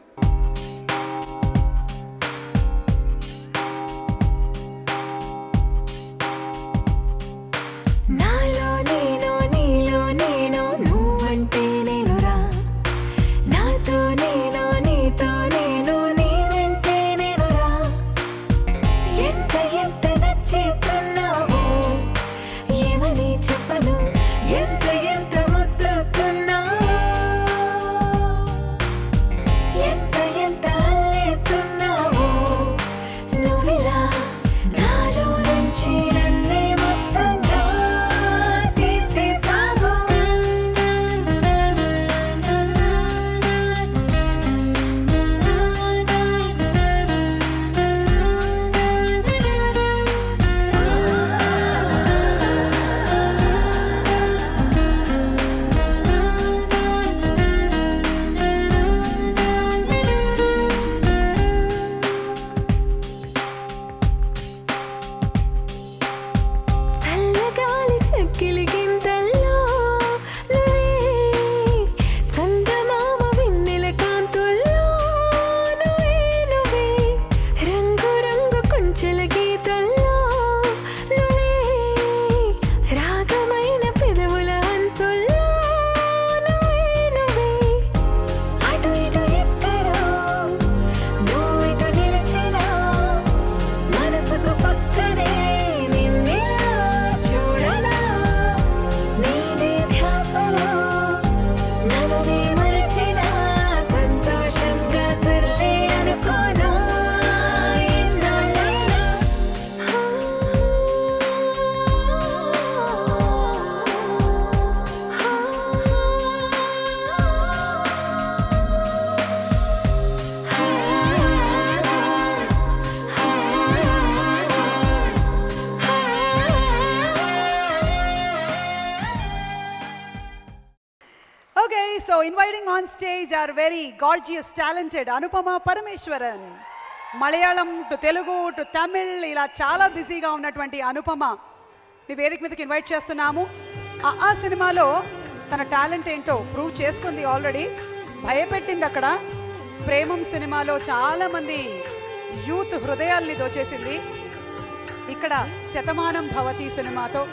ఎంత inviting on stage our very gorgeous, talented Anupama Parameshwaran. Malayalam to Telugu to Tamil ఇలా చాలా బిజీగా ఉన్నటువంటి అనుపమ ని వేదిక మీదకి ఇన్వైట్ చేస్తున్నాము. ఆ సినిమాలో తన టాలెంట్ ఏంటో ప్రూవ్ చేసుకుంది ఆల్రెడీ. భయపెట్టింది అక్కడ. ప్రేమం సినిమాలో చాలామంది యూత్ హృదయాల్ని దోచేసింది. ఇక్కడ శతమానం భవతి సినిమాతో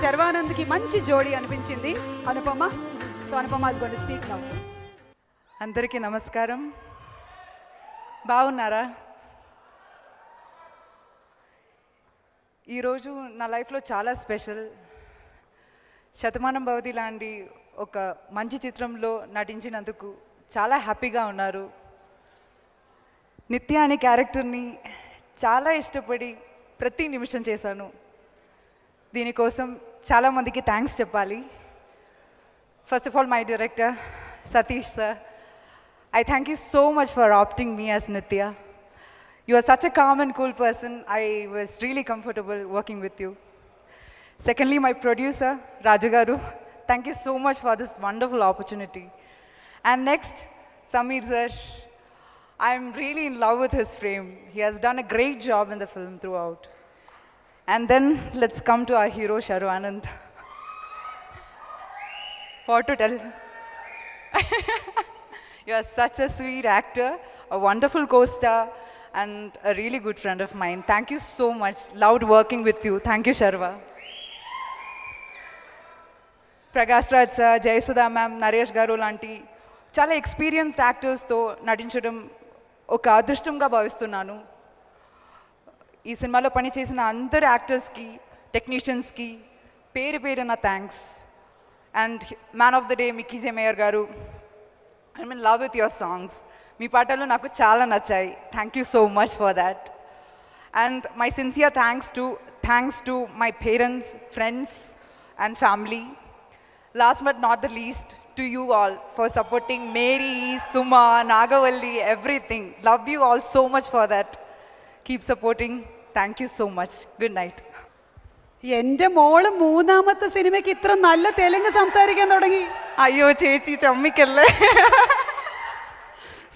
శర్వానంద్కి మంచి జోడీ అనిపించింది Anupama. So Anupama is going to speak now. అందరికీ నమస్కారం. బాగున్నారా? ఈరోజు నా లైఫ్లో చాలా స్పెషల్. శతమానం భవతి లాంటి ఒక మంచి చిత్రంలో నటించినందుకు చాలా హ్యాపీగా ఉన్నారు. నిత్య అనే క్యారెక్టర్ని చాలా ఇష్టపడి ప్రతి నిమిషం చేశాను. దీనికోసం చాలామందికి థ్యాంక్స్ చెప్పాలి. First of all my director Satish sir, I thank you so much for opting me as Nitya. You are such a calm and cool person. I was really comfortable working with you. Secondly, my producer, Raju Garu, thank you so much for this wonderful opportunity. And next, Sameer sir, I am really in love with his frame. He has done a great job in the film throughout. And then, let's come to our hero, Sharvanand. What to tell? You are such a sweet actor, a wonderful co-star, and a really good friend of mine. Thank you so much. Loved working with you. Thank you, Sharva. Prakash Raj sir, Jayasudha ma'am, Naresh garu lanti చాలా experienced యాక్టర్స్తో నటించడం ఒక అదృష్టంగా భావిస్తున్నాను. ఈ సినిమాలో పనిచేసిన అందరు యాక్టర్స్కి, టెక్నీషియన్స్కి పేరు పేరున thanks. And man of the day Mickey జే మేయర్ గారు, I'm in love with your songs. మీ పాటలు నాకు చాలా నచ్చాయి. Thank you so much for that. And my sincere thanks to my parents, friends and family. Last but not the least, to you all for supporting Mary, Suma, Nagavalli, everything. Love you all so much for that. Keep supporting. Thank you so much. Good night. എൻ്റെ മോള് മൂന്നാമത്തെ സിനിമയ്ക്ക് ഇത്ര നല്ല തെലുങ്ക് സംസാരിക്കാൻ തുടങ്ങി. അയ്യോ ചേച്ചി ചമ്മിക്കല്ലേ.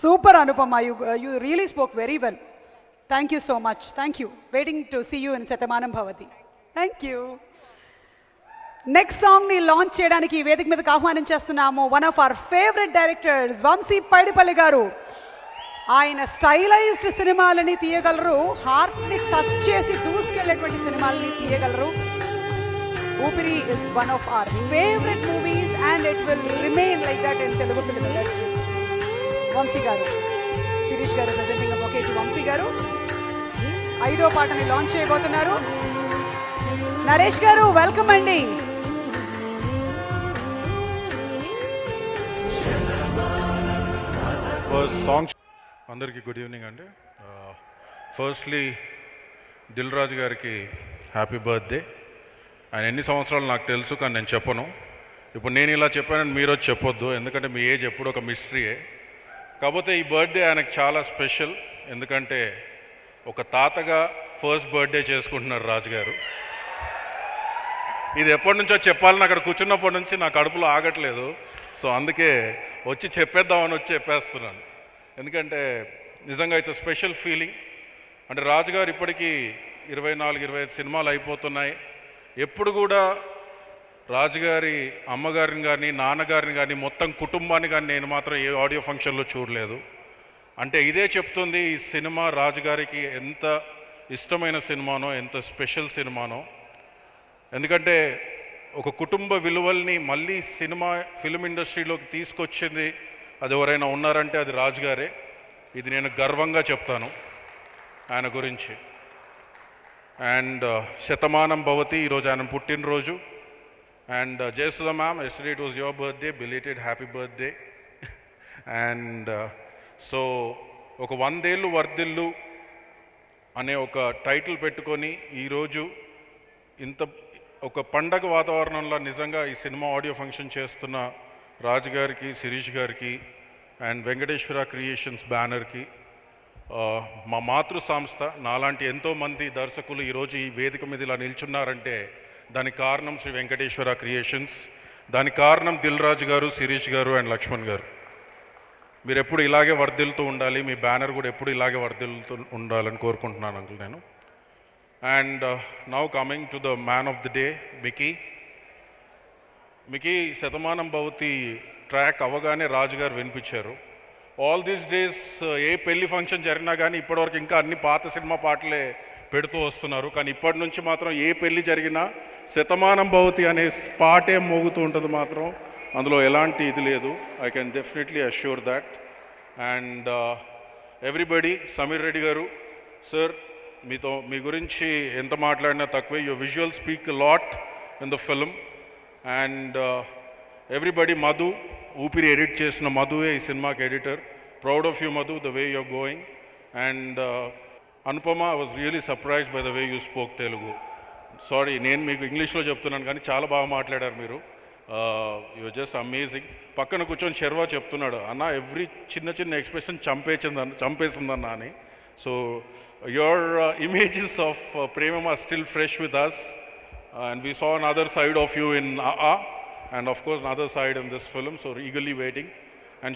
Super Anupama, you really spoke very well. Thank you so much. Thank you. Waiting to see you in Shatamanam Bhavathi. Thank you. Next సాంగ్ని లాంచ్ చేయడానికి వేదిక మీదకి ఆహ్వానం చేస్తున్నాము one of our favourite directors Vamshi Paidipally garu. ఆయన స్టైలైజ్డ్ సినిమాలని తీయగలరు, హార్ట్ని టచ్ చేసి దూసుకెళ్ళేటువంటి సినిమాలని తీయగలరు. Oopiri is one of our favourite movies and it will remain like that in Telugu film industry. Vamshi garu, Sirish గారు ప్రెజెంటింగ్ ఓకే టు వంశీ గారు 5వ పాటని లాంచ్ చేయబోతున్నారు. నరేష్ గారు వెల్కమ్ అండి. సాంగ్ అందరికీ గుడ్ ఈవినింగ్ అండి. ఫస్ట్లీ దిల్ రాజు గారికి హ్యాపీ బర్త్డే. ఆయన ఎన్ని సంవత్సరాలు నాకు తెలుసు, కానీ నేను చెప్పను. ఇప్పుడు నేను ఇలా చెప్పానని మీరు వచ్చి చెప్పొద్దు, ఎందుకంటే మీ ఏజ్ ఎప్పుడు ఒక మిస్టరీయే. కాకపోతే ఈ బర్త్డే ఆయనకు చాలా స్పెషల్, ఎందుకంటే ఒక తాతగా ఫస్ట్ బర్త్డే చేసుకుంటున్నారు రాజుగారు. ఇది ఎప్పటి నుంచో చెప్పాలని అక్కడ కూర్చున్నప్పటి నుంచి నా కడుపులో ఆగట్లేదు. సో అందుకే వచ్చి చెప్పేద్దామని వచ్చి చెప్పేస్తున్నాను. ఎందుకంటే నిజంగా ఇట్స్ స్పెషల్ ఫీలింగ్. అంటే రాజుగారు ఇప్పటికీ 24-25 సినిమాలు అయిపోతున్నాయి. ఎప్పుడు కూడా రాజుగారి అమ్మగారిని కానీ నాన్నగారిని కానీ మొత్తం కుటుంబాన్ని కానీ నేను మాత్రం ఏ ఆడియో ఫంక్షన్లో చూడలేదు. అంటే ఇదే చెప్తుంది ఈ సినిమా రాజుగారికి ఎంత ఇష్టమైన సినిమానో, ఎంత స్పెషల్ సినిమానో. ఎందుకంటే ఒక కుటుంబ విలువల్ని మళ్ళీ ఫిల్మ్ ఇండస్ట్రీలోకి తీసుకొచ్చింది అది ఎవరైనా ఉన్నారంటే అది రాజుగారే. ఇది నేను గర్వంగా చెప్తాను ఆయన గురించి. అండ్ శతమానం భవతి ఈరోజు ఆయన పుట్టినరోజు. And Jayasudha ma'am, yesterday it was your birthday, belated happy birthday. And so ఒక 100 ఏళ్ళు వర్ధిల్లు అనే ఒక టైటిల్ పెట్టుకొని ఈరోజు ఇంత ఒక పండగ వాతావరణంలో నిజంగా ఈ సినిమా ఆడియో ఫంక్షన్ చేస్తున్న రాజు గారికి, శిరీష్ గారికి అండ్ వెంకటేశ్వర క్రియేషన్స్ బ్యానర్కి, మా మాతృ సంస్థ నాలాంటి ఎంతోమంది దర్శకులు ఈరోజు ఈ వేదిక మీద ఇలా నిల్చున్నారంటే దానికి కారణం శ్రీ వెంకటేశ్వర క్రియేషన్స్, దానికి కారణం దిల్ రాజు గారు, శిరీష్ గారు అండ్ లక్ష్మణ్ గారు. మీరు ఎప్పుడు ఇలాగే వర్ధిల్లుతూ ఉండాలి, మీ బ్యానర్ కూడా ఎప్పుడు ఇలాగే వర్ధిల్లుతూ ఉండాలని కోరుకుంటున్నాను అంకుల్ నేను. And now coming to the man of the day, Mickey Shatamanam Bhavati track అవ్వగానే రాజు గారు వినిపించారు. ఆల్ దీస్ డేస్ ఏ పెళ్లి ఫంక్షన్ జరిగినా కానీ ఇప్పటివరకు ఇంకా అన్ని పాత సినిమా పాటలే పెడుతూ వస్తున్నారు. కానీ ఇప్పటి నుంచి మాత్రం ఏ పెళ్లి జరిగినా శతమానం భవతి అనే పాటే మోగుతూ ఉంటుంది మాత్రం, అందులో ఎలాంటి ఇది లేదు. I can definitely assure that. And everybody, Sameer Reddy garu sir, మీ గురించి ఎంత మాట్లాడినా తక్కువే. Your visual speak lot in the film. And everybody, Madhu, Oopiri edit చేసిన మధువే ఈ సినిమాకి editor. Proud of you Madhu, the way you're going. And Anupama, I was really surprised by the way you spoke Telugu. Sorry, నేను మీకు ఇంగ్లీష్లో చెప్తున్నాను కానీ చాలా బాగా మాట్లాడారు మీరు. You just amazing. పక్కన కూర్చొని శర్వా చెప్తున్నాడు, అన్న ఎవ్రీ చిన్న చిన్న ఎక్స్ప్రెషన్ చంపేసిందన్న అని. So your images of Premam are still fresh with us, and we saw another side of you in and of course another side in this film, so eagerly waiting. And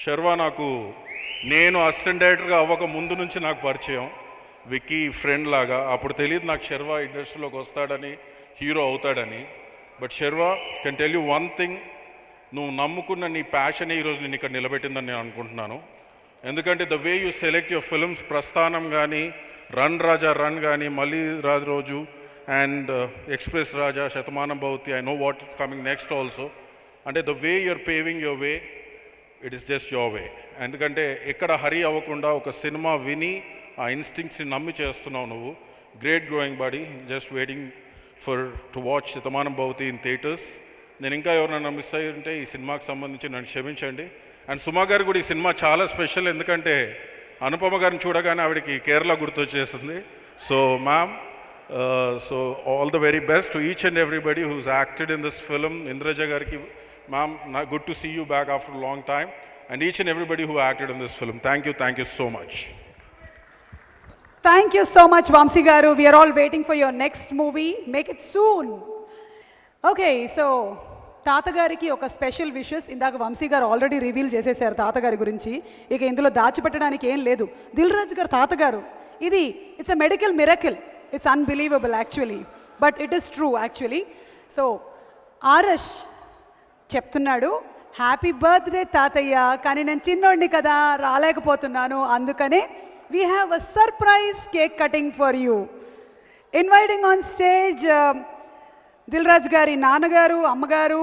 Sharva నాకు నేను assistant డైరెక్టర్గా అవ్వక ముందు నుంచి నాకు పరిచయం, Vicky friend లాగా. అప్పుడు తెలియదు నాకు శర్వా ఇండస్ట్రీలోకి వస్తాడని, హీరో అవుతాడని. But Sharwa, can tell you one thing, నువ్వు నమ్ముకున్న నీ ప్యాషనే ఈరోజు నేను ఇక్కడ నిలబెట్టిందని నేను అనుకుంటున్నాను. ఎందుకంటే the way you select your films, ప్రస్థానం కానీ, రన్ రాజా రన్ కానీ, మళ్ళీ రోజు and Express Raja, Shatamanam Bhavati, I know what is coming next also. And the way you're paving your way, it is just your way. ఎందుకంటే ఎక్కడ హరి అవ్వకుండా ఒక cinema విని ఆ ఇన్స్టింక్ట్స్ని నమ్మి చేస్తున్నావు నువ్వు. Great growing body, just waiting to watch Shatamanam Bhavati in theatres. నేను ఇంకా ఎవరైనా మిస్ అయ్యి ఉంటే ఈ సినిమాకి సంబంధించి నన్ను క్షమించండి. అండ్ సుమా గారు కూడా ఈ సినిమా చాలా స్పెషల్, ఎందుకంటే అనుపమ గారిని చూడగానే ఆవిడకి కేరళ గుర్తొచ్చేసింది. So ma'am, so all the very best to each and everybody who's acted in this film. Indraja gariki, ma'am, good to see you back after a long time, and each and everybody who acted in this film. Thank you so much. Thank you so much, Vamsi garu. We are all waiting for your next movie. Make it soon. Okay, so తాతగారికి ఒక special wishes ఇందాక వంశీ గారు already reveal చేసేసారు తాతగారి గురించి. ఇక ఇందులో దాచిపెట్టడానికి ఏం లేదు. దిల్ రాజు గారు తాతగారు, ఇది it's a medical miracle. It's unbelievable actually, but it is true actually. So Aarush చెప్తున్నాడు, హ్యాపీ బర్త్డే తాతయ్య, కానీ నేను చిన్నోడిని కదా రాలేకపోతున్నాను, అందుకనే we have a surprise cake cutting for you. Inviting on stage Dil Raju గారి నాన్నగారు, అమ్మగారు,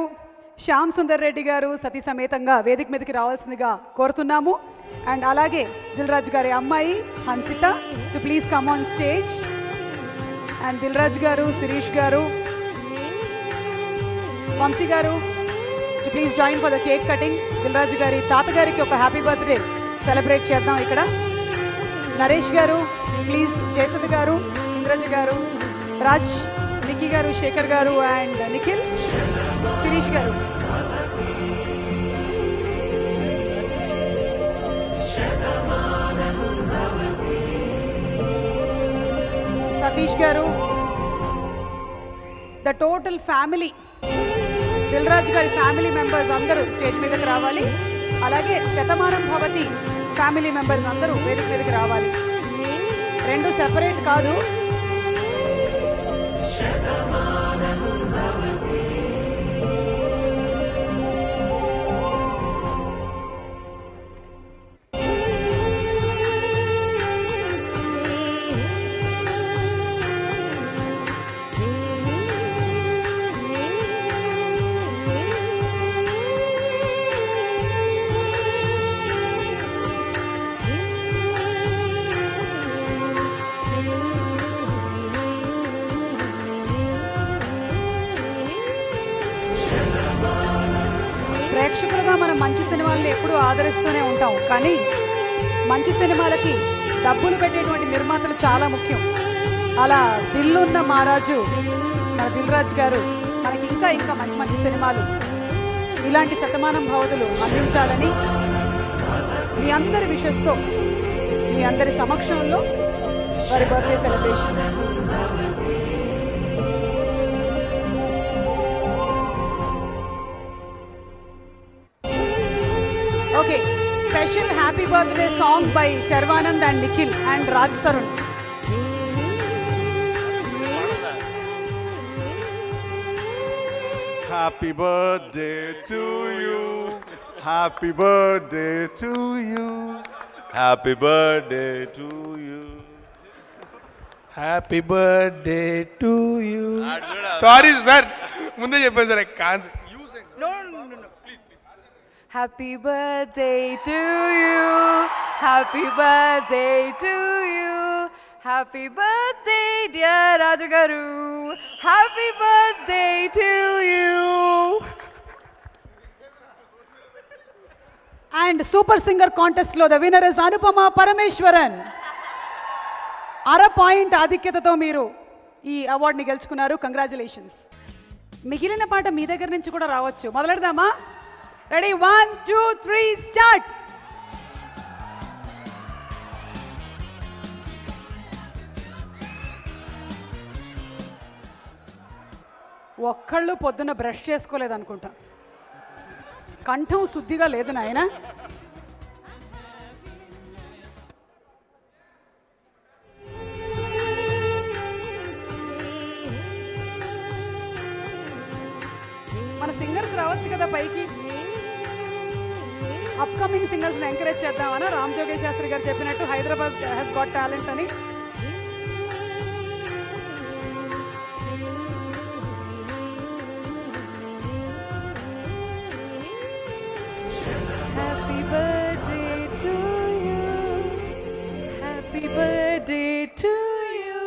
శ్యామ్ సుందర్ రెడ్డి గారు సతీ సమేతంగా వేదిక మీదకి రావాల్సిందిగా కోరుతున్నాము. అండ్ అలాగే దిల్ రాజు గారి అమ్మాయి Hansitha to please come on stage. And Dil Raju garu, Sirish garu, Vamsi garu to please join for the cake cutting. Dil Raju గారి తాతగారికి ఒక హ్యాపీ బర్త్డే సెలబ్రేట్ చేద్దాం ఇక్కడ. నరేష్ గారు ప్లీజ్, జయసుధ గారు, ఇంద్రజ గారు, రాజ్, నిక్కీ గారు, శేఖర్ గారు అండ్ నిఖిల్, శిరీష్ గారు. సతీష్ గారు, the total family, Dil Raju గారి ఫ్యామిలీ మెంబర్స్ అందరూ స్టేజ్ మీదకి రావాలి. అలాగే శతమానం భవతి ఫ్యామిలీ మెంబర్స్ అందరూ వేదిక మీదకి రావాలి. రెండు సెపరేట్ కాదు. ప్రేక్షకులుగా మనం మంచి సినిమాలను ఎప్పుడూ ఆదరిస్తూనే ఉంటాం, కానీ మంచి సినిమాలకి డబ్బులు పెట్టేటువంటి నిర్మాతలు చాలా ముఖ్యం. అలా దిల్లున్న మహారాజు మన దిల్ రాజు గారు మనకి ఇంకా ఇంకా మంచి మంచి సినిమాలు, ఇలాంటి శతమానం భవతులు అందించాలని మీ అందరి విషెస్తో, మీ అందరి సమక్షంలో వారి birthday celebration. Okay, special happy birthday song by Sharwanand and Nikhil and Raj Tarun. Happy birthday to you. Happy birthday to you. Happy birthday to you. Happy birthday to you. Sorry sir, ముందే చెప్పాను sir. Happy birthday to you, happy birthday to you, happy birthday dear Raju garu, happy birthday to you. And super singer contest లో the winner is Anupama Parameswaran. 1/2 point ఆధిక్యతతో మీరు ఈ అవార్డుని గెలుచుకున్నారు. Congratulations. మిగిలిన పాట మీ దగ్గర నుంచి కూడా రావచ్చు. మొదలెడదామా? Ready, 1 2 3 start. ఒక్కళ్ళు పొద్దున్న బ్రష్ చేసుకోలేదు అనుకుంటా. కంఠం శుద్ధిగా లేదు నాయన. మన సింగర్స్ రావచ్చు కదా పైకి. అప్కమింగ్ సింగర్స్ని ఎంకరేజ్ చేద్దామని రామ్ జోగేష్ శాస్త్రి గారు చెప్పినట్టు హైదరాబాద్ హ్యాస్ గాట్ టాలెంట్ అని. Happy birthday to you, happy birthday to you,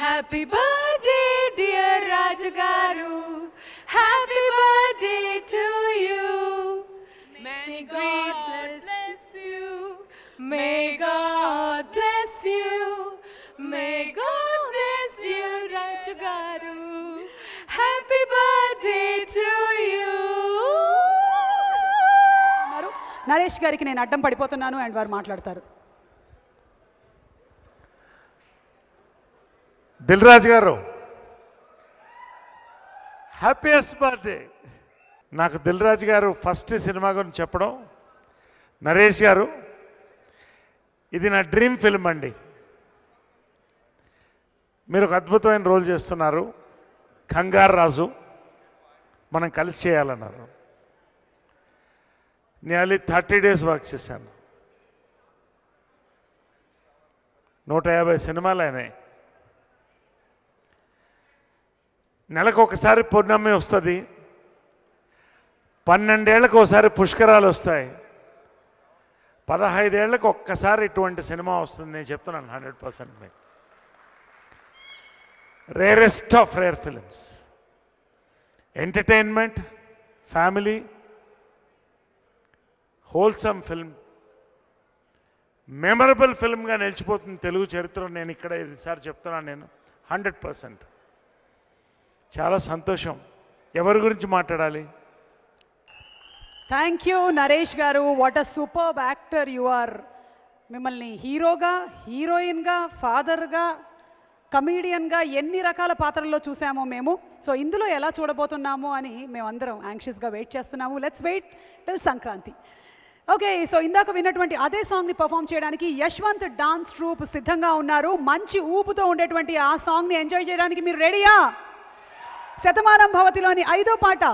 happy birthday dear Raju Garu, happy birthday to you, may God bless you, may God bless you, may God bless you Raju Garu, happy birthday to you. Naresh గారికి నేను అడ్డం పడిపోతున్నాను and వారు మాట్లాడతారు. దిల్ రాజు గారు, happiest birthday. నాకు దిల్ రాజు గారు first cinema గురించి చెప్పడం, నరేష్ గారు ఇది నా డ్రీమ్ ఫిల్మ్ అండి. మీరు ఒక అద్భుతమైన రోల్ చేస్తున్నారు. కంగారు రాజు మనం కలిసి చేయాలన్నారు. నియర్లీ 30 days వర్క్ చేశాను. 150 సినిమాలు అయినాయి. నెలకు ఒకసారి పౌర్ణమి వస్తుంది, 12 ఏళ్ళకు ఒకసారి పుష్కరాలు వస్తాయి, 15 ఏళ్ళకు ఒక్కసారి ఇటువంటి సినిమా వస్తుంది. నేను చెప్తున్నాను 100% మీకు. Rarest of rare films, entertainment, family, wholesome film, memorable ఫిల్మ్గా నిలిచిపోతుంది తెలుగు చరిత్రలో. నేను ఇక్కడ ఈసారి చెప్తున్నాను నేను 100%. చాలా సంతోషం. ఎవరి గురించి మాట్లాడాలి? Thank you Naresh garu. What a superb actor you are. మిమ్మల్ని హీరోగా, హీరోయిన్గా, ఫాదర్గా, కమీడియన్గా ఎన్ని రకాల పాత్రల్లో చూసామో మేము. సో ఇందులో ఎలా చూడబోతున్నాము అని మేమందరం యాంగ్షియస్గా వెయిట్ చేస్తున్నాము. Let's wait till Sankranti. Okay, so ఇందాక విన్నటువంటి అదే సాంగ్ని పర్ఫామ్ చేయడానికి యశ్వంత్ డాన్స్ ట్రూప్ సిద్ధంగా ఉన్నారు. మంచి ఊపుతో ఉండేటువంటి ఆ సాంగ్ని ఎంజాయ్ చేయడానికి మీరు రెడీయా? శతమానం భవతిలోని 5వ పాట.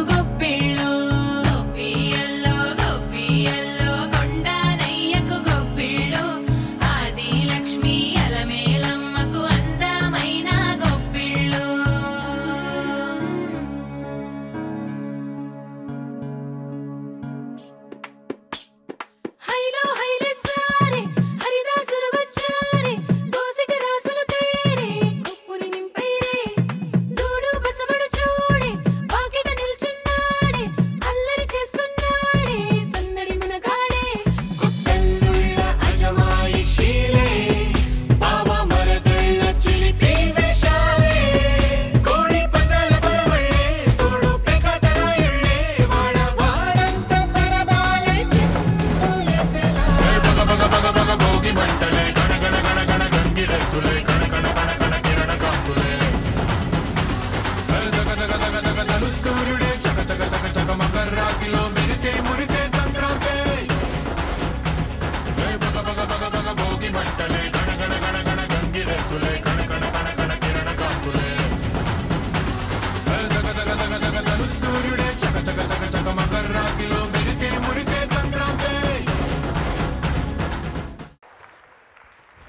గొప్పిళ్ళు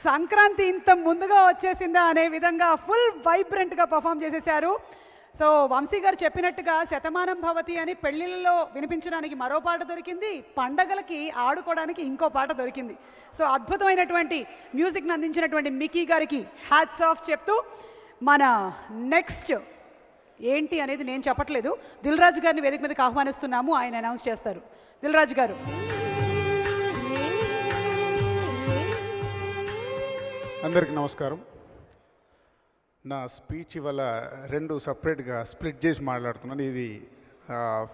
సంక్రాంతి ఇంత ముందుగా వచ్చేసిందా అనే విధంగా ఫుల్ వైబ్రెంట్గా పర్ఫామ్ చేసేసారు. సో వంశీ గారు చెప్పినట్టుగా శతమానం భవతి అని పెళ్ళిళ్ళలో వినిపించడానికి మరో పాట దొరికింది, పండగలకి ఆడుకోవడానికి ఇంకో పాట దొరికింది. సో అద్భుతమైనటువంటి మ్యూజిక్ని అందించినటువంటి మిక్కీ గారికి హ్యాట్స్ ఆఫ్ చెప్తూ మన నెక్స్ట్ ఏంటి అనేది నేను చెప్పట్లేదు, దిల్ రాజు గారిని వేదిక మీదకి ఆహ్వానిస్తున్నాము. ఆయన అనౌన్స్ చేస్తారు. దిల్ రాజు గారు. అందరికీ నమస్కారం. నా స్పీచ్ ఇవాళ రెండు సపరేట్గా స్ప్లిట్ చేసి మాట్లాడుతున్నాను. ఇది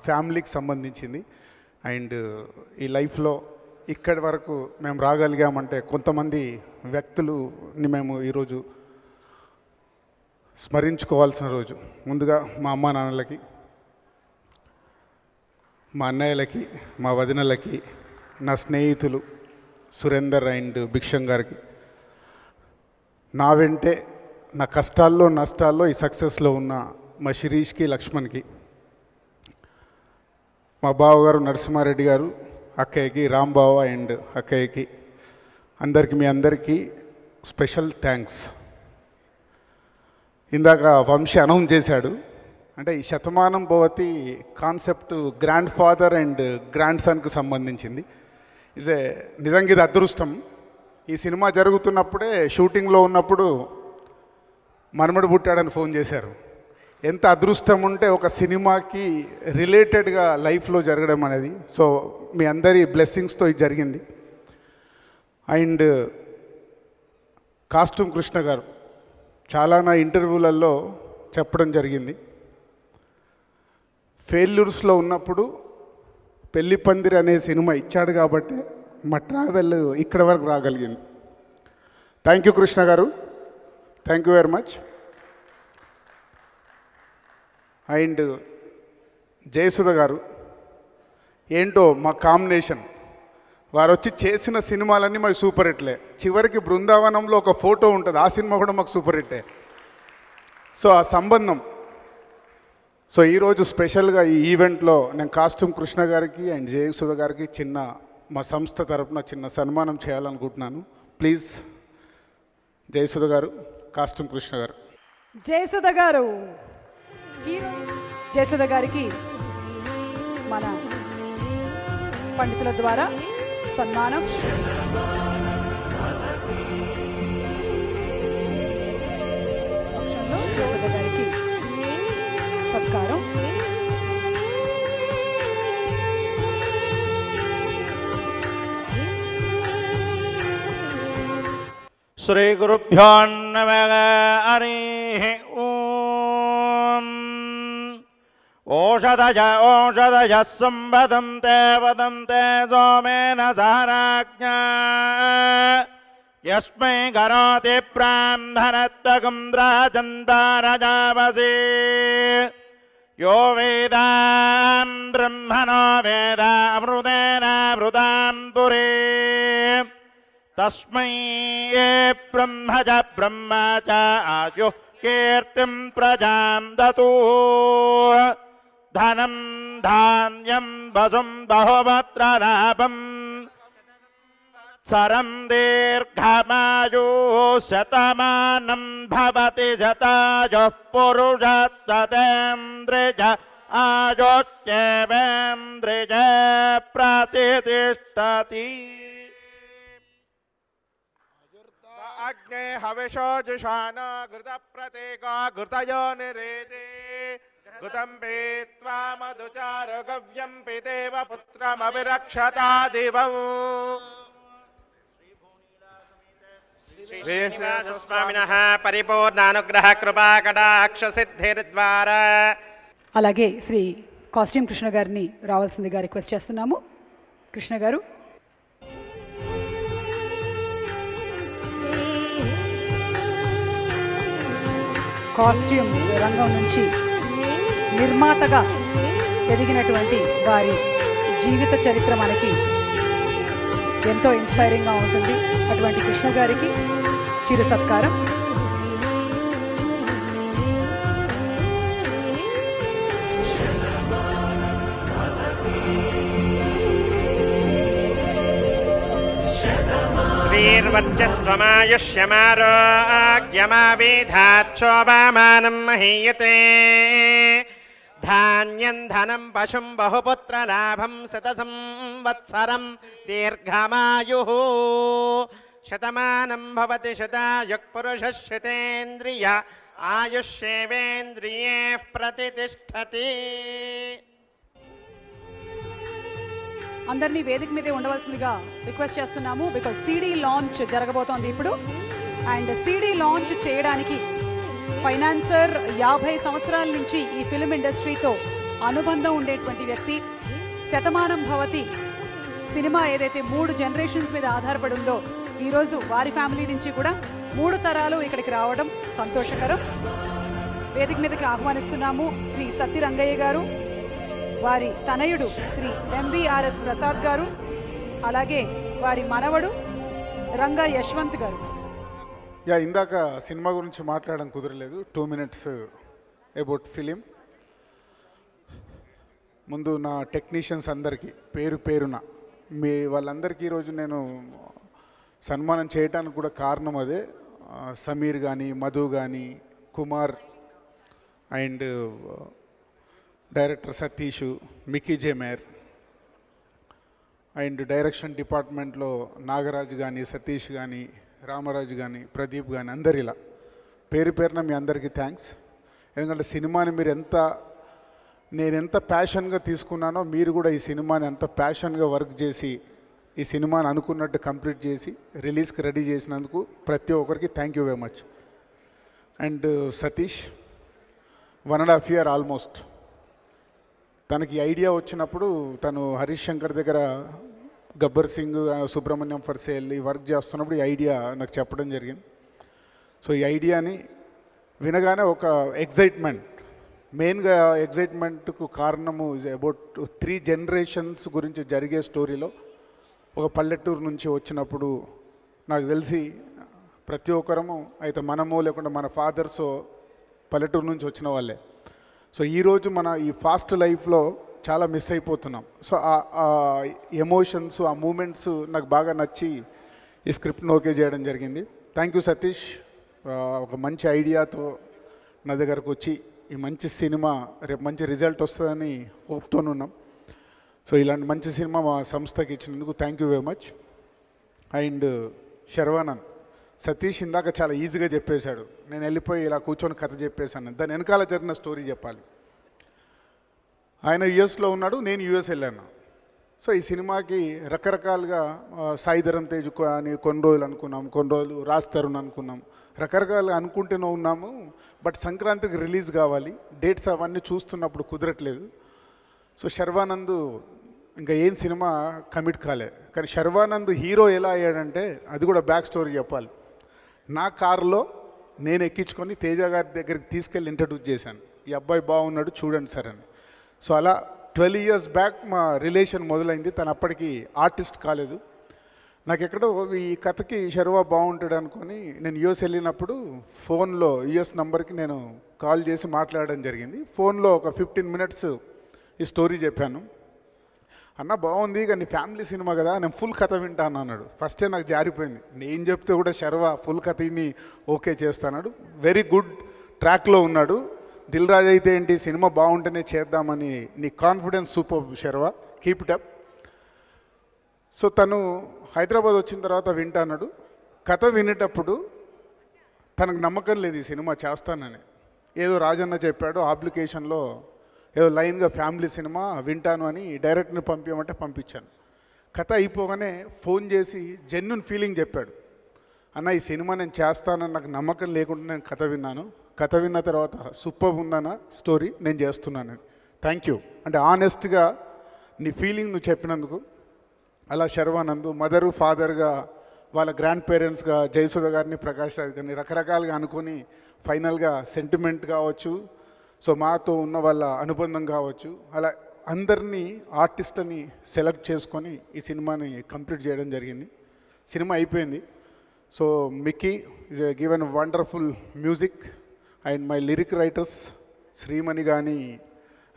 ఫ్యామిలీకి సంబంధించింది అండ్ ఈ లైఫ్లో ఇక్కడి వరకు మేము రాగలిగామంటే కొంతమంది వ్యక్తులని మేము ఈరోజు స్మరించుకోవాల్సిన రోజు. ముందుగా మా అమ్మా నాన్నలకి, మా అన్నయ్యలకి, మా వదినలకి, నా స్నేహితులు సురేందర్ అండ్ భిక్షం గారికి, నా వెంటే నా కష్టాల్లో నష్టాల్లో ఈ సక్సెస్లో ఉన్న మా శిరీష్కి, లక్ష్మణ్కి, మా బావగారు నరసింహారెడ్డి గారు, అక్కయ్యకి, రాంబావ అండ్ అక్కయ్యకి, అందరికీ మీ అందరికీ స్పెషల్ థ్యాంక్స్. ఇందాక వంశీ అనౌన్స్ చేశాడు, అంటే ఈ Shatamanam Bhavati concept grandfather and గ్రాండ్ సన్కి సంబంధించింది. ఇదే నిజంగా ఇది అదృష్టం. ఈ సినిమా జరుగుతున్నప్పుడే షూటింగ్లో ఉన్నప్పుడు మనమడు పుట్టాడని ఫోన్ చేశారు. ఎంత అదృష్టం ఉంటే ఒక సినిమాకి రిలేటెడ్గా లైఫ్లో జరగడం అనేది. సో మీ అందరి బ్లెస్సింగ్స్తో ఇది జరిగింది. అండ్ కాస్ట్యూమ్ కృష్ణ గారు చాలా నా ఇంటర్వ్యూలలో చెప్పడం జరిగింది, ఫెయిల్యూర్స్లో ఉన్నప్పుడు పెళ్లి పందిరి అనే సినిమా ఇచ్చాడు కాబట్టి మా ట్రావెల్ ఇక్కడ వరకు రాగలిగింది. థ్యాంక్ యూ కృష్ణ గారు, thank you very much. And Jayasudha గారు ఏంటో మా కాంబినేషన్, వారు వచ్చి చేసిన సినిమాలన్నీ మాకు సూపర్ హిట్లే. చివరికి బృందావనంలో ఒక ఫోటో ఉంటుంది, ఆ సినిమా కూడా మాకు సూపర్ హిట్టే. సో ఆ సంబంధం. సో ఈరోజు స్పెషల్గా ఈ ఈవెంట్లో నేను కాస్ట్యూమ్ కృష్ణ గారికి అండ్ జయసుధ గారికి చిన్న మా సంస్థ తరపున చిన్న సన్మానం చేయాలనుకుంటున్నాను. ప్లీజ్ జయసుధ గారు, కాస్ట్యూమ్ కృష్ణ గారు. జయసుధ గారు, జయసుధ గారికి మన పండితుల ద్వారా సన్మానం. జయసుధ గారికి సత్కారం. శ్రీ గురుభ్యో నమః. హరి ఓం. ఓషధయ సంవదంతే వదంతే సోమేన సహరాజ్ఞా యస్మై కరోతి బ్రాహ్మణత్వకం రాజంతారజావసి యో వేదాం బ్రహ్మణో వేద అమృతేన అమృతాం పురే తస్మై బ్రహ్మ చ బ్రహ్మ చ ఆయు కీర్తిం ప్రజాం దతు ధనం ధాన్యం వసుం బహుమత్ర లాభం సరం దీర్ఘమాయు శతమానం భవతి శతాయు పురుష తతేంద్రియ ఆయుష్యేవేంద్రియ ప్రతిష్టతి. అగ్నే హవిషో జుషాన ఘృత ప్రతీక ఘృతయో నిరేతే ఘృతం పీత్వా మధుచార గవ్యం పితేవ పుత్రమభిరక్షతా దివం. శ్రీనివాసస్వామినః పరిపూర్ణానుగ్రహ కృపా కటాక్ష సిద్ధిర్ద్వారా. అలాగే శ్రీ కాస్ట్యూమ్ కృష్ణ గారిని రావాల్సిందిగా రిక్వెస్ట్ చేస్తున్నాము. కృష్ణ గారు. కాస్ట్యూమ్స్ రంగం నుంచి నిర్మాతగా ఎదిగినటువంటి వారి జీవిత చరిత్ర మనకి ఎంతో ఇన్స్పైరింగ్గా ఉంటుంది. అటువంటి కృష్ణ గారికి చిరు సత్కారం. శతమానం శ్రీర్వర్చస్వమాయుష్యమారోగ్యమావిధాక్షోభామానం మహీయతే ధాన్యం ధనం పశుం బహుపుత్రలాభం శతసంవత్సరం దీర్ఘమాయుః శతమానం భవతి శతాయుః పురుషः శతేంద్రియ ఆయుష్యేవేంద్రియే ప్రతిష్టతి. అందరినీ వేదిక మీదే ఉండవలసిందిగా రిక్వెస్ట్ చేస్తున్నాము. బికాజ్ సిడీ లాంచ్ జరగబోతోంది ఇప్పుడు. అండ్ సిడీ లాంచ్ చేయడానికి ఫైనాన్సర్ 50 సంవత్సరాల నుంచి ఈ ఫిల్మ్ ఇండస్ట్రీతో అనుబంధం ఉండేటువంటి వ్యక్తి. శతమానం భవతి సినిమా ఏదైతే 3 జనరేషన్స్ మీద ఆధారపడి ఉందో ఈరోజు వారి ఫ్యామిలీ నుంచి కూడా 3 తరాలు ఇక్కడికి రావడం సంతోషకరం. వేదిక మీదకి ఆహ్వానిస్తున్నాము శ్రీ సత్యరంగయ్య గారు, వారి తనయుడు శ్రీ ఎంవిఆర్ఎస్ ప్రసాద్ గారు, అలాగే వారి మనవడు రంగా యశ్వంత్ గారు. ఇందాక సినిమా గురించి మాట్లాడడం కుదరలేదు. 2 minutes అబౌట్ ఫిలిం. ముందు నా టెక్నీషియన్స్ అందరికీ పేరు పేరున మీ వాళ్ళందరికీ ఈరోజు నేను సన్మానం చేయడానికి కూడా కారణం అదే. సమీర్ కానీ, మధు కానీ, Kumar and director Satish, Mickey J Meyer and direction డిపార్ట్మెంట్లో నాగరాజు కానీ, సతీష్ కానీ, రామరాజు కానీ, ప్రదీప్ కానీ, అందరు ఇలా పేరు పేరున మీ అందరికీ థ్యాంక్స్. ఎందుకంటే సినిమాని మీరు నేను ఎంత ప్యాషన్గా తీసుకున్నానో మీరు కూడా ఈ సినిమాని ఎంత ప్యాషన్గా వర్క్ చేసి ఈ సినిమాని అనుకున్నట్టు కంప్లీట్ చేసి రిలీజ్కి రెడీ చేసినందుకు ప్రతి ఒక్కరికి thank you very much. And Satish 1.5 year almost. తనకి ఐడియా వచ్చినప్పుడు తను హరీష్ శంకర్ దగ్గర గబ్బర్ సింగ్, సుబ్రహ్మణ్యం ఫర్ సేల్ ఈ వర్క్ చేస్తున్నప్పుడు ఈ ఐడియా నాకు చెప్పడం జరిగింది. సో ఈ ఐడియాని వినగానే ఒక ఎగ్జైట్మెంట్, మెయిన్గా ఎగ్జైట్మెంట్కు కారణము అబౌట్ 3 generations గురించి జరిగే స్టోరీలో ఒక పల్లెటూరు నుంచి వచ్చినప్పుడు నాకు తెలిసి ప్రతి ఒక్కరము అయితే మనమో లేకుండా మన ఫాదర్సో పల్లెటూరు నుంచి వచ్చిన వాళ్ళే. సో ఈరోజు మన ఈ ఫాస్ట్ లైఫ్లో చాలా మిస్ అయిపోతున్నాం. సో ఆ ఎమోషన్స్, ఆ మూమెంట్స్ నాకు బాగా నచ్చి ఈ స్క్రిప్ట్ని ఓకే చేయడం జరిగింది. Thank you Satish. ఒక మంచి ఐడియాతో నా దగ్గరకు వచ్చి ఈ మంచి సినిమా రేపు మంచి రిజల్ట్ వస్తుందని హోప్తోనున్నాం. సో ఇలాంటి మంచి సినిమా మా సంస్థకి ఇచ్చినందుకు thank you very much. And Sharwanand, Satish ఇందాక చాలా ఈజీగా చెప్పేశాడు. నేను వెళ్ళిపోయి ఇలా కూర్చొని కథ చెప్పేశాను. దాని వెనకాల జరిగిన స్టోరీ చెప్పాలి. ఆయన యుఎస్లో ఉన్నాడు, నేను యుఎస్ వెళ్ళాను. సో ఈ సినిమాకి రకరకాలుగా సాయిధరం తేజ్ అని కొన్ని రోజులు అనుకున్నాం, కొన్ని రోజులు రాజ్ తరుణ్ అనుకున్నాం, రకరకాలుగా అనుకుంటూనే ఉన్నాము. బట్ సంక్రాంతికి రిలీజ్ కావాలి, డేట్స్ అవన్నీ చూస్తున్నప్పుడు కుదరట్లేదు. సో శర్వానంద్ ఇంకా ఏం సినిమా కమిట్ కాలే. కానీ శర్వానంద్ హీరో ఎలా అయ్యాడంటే అది కూడా బ్యాక్ స్టోరీ చెప్పాలి. నా కారులో నేను ఎక్కించుకొని తేజ గారి దగ్గరికి తీసుకెళ్ళి ఇంట్రడ్యూస్ చేశాను. ఈ అబ్బాయి బాగున్నాడు చూడండి సార్ అని. సో అలా 12 years బ్యాక్ మా రిలేషన్ మొదలైంది. తను అప్పటికి ఆర్టిస్ట్ కాలేదు. నాకు ఎక్కడో ఈ కథకి శర్వా బాగుంటాడు అనుకొని నేను యుఎస్ వెళ్ళినప్పుడు ఫోన్లో యుఎస్ నంబర్కి నేను కాల్ చేసి మాట్లాడడం జరిగింది. ఫోన్లో ఒక 15 minutes ఈ స్టోరీ చెప్పాను. అన్న బాగుంది కానీ ఫ్యామిలీ సినిమా కదా, నేను ఫుల్ కథ వింటాను అన్నాడు. ఫస్టే నాకు జారిపోయింది. నేను చెప్తే కూడా శర్వా ఫుల్ కథని ఓకే చేస్తాడు. వెరీ గుడ్ ట్రాక్లో ఉన్నాడు. దిల్ రాజు అయితే ఏంటి, సినిమా బాగుంటేనే చేద్దామని నీ confidence super Sharwa, keep it up. So తను హైదరాబాద్ వచ్చిన తర్వాత వింటాన్నాడు. కథ వినేటప్పుడు తనకు నమ్మకం లేదు ఈ సినిమా చేస్తానని. ఏదో రాజన్న చెప్పాడు అప్లికేషన్లో ఏదో లైన్గా ఫ్యామిలీ సినిమా వింటాను అని డైరెక్ట్ని పంపించమంటే పంపించాను. కథ అయిపోగానే ఫోన్ చేసి జెన్యున్ ఫీలింగ్ చెప్పాడు. అన్న ఈ సినిమా నేను చేస్తానని నాకు నమ్మకం లేకుండా నేను కథ విన్నాను. కథ విన్న తర్వాత సూపర్ ఉందన్న స్టోరీ, నేను చేస్తున్నాను. థ్యాంక్ యూ అంటే ఆనెస్ట్గా నీ ఫీలింగ్ నువ్వు చెప్పినందుకు. అలా శర్వానంద్ మదరు ఫాదర్గా, వాళ్ళ గ్రాండ్ పేరెంట్స్గా జయసుధ గారిని, ప్రకాష్ రాజ్ గారిని రకరకాలుగా అనుకొని ఫైనల్గా సెంటిమెంట్ కావచ్చు, సో మాతో ఉన్న వాళ్ళ అనుబంధం కావచ్చు, అలా అందరినీ ఆర్టిస్ట్ని సెలెక్ట్ చేసుకొని ఈ సినిమాని కంప్లీట్ చేయడం జరిగింది. సినిమా అయిపోయింది. So Mickey is given wonderful music and my lyric writers Shreemani కానీ,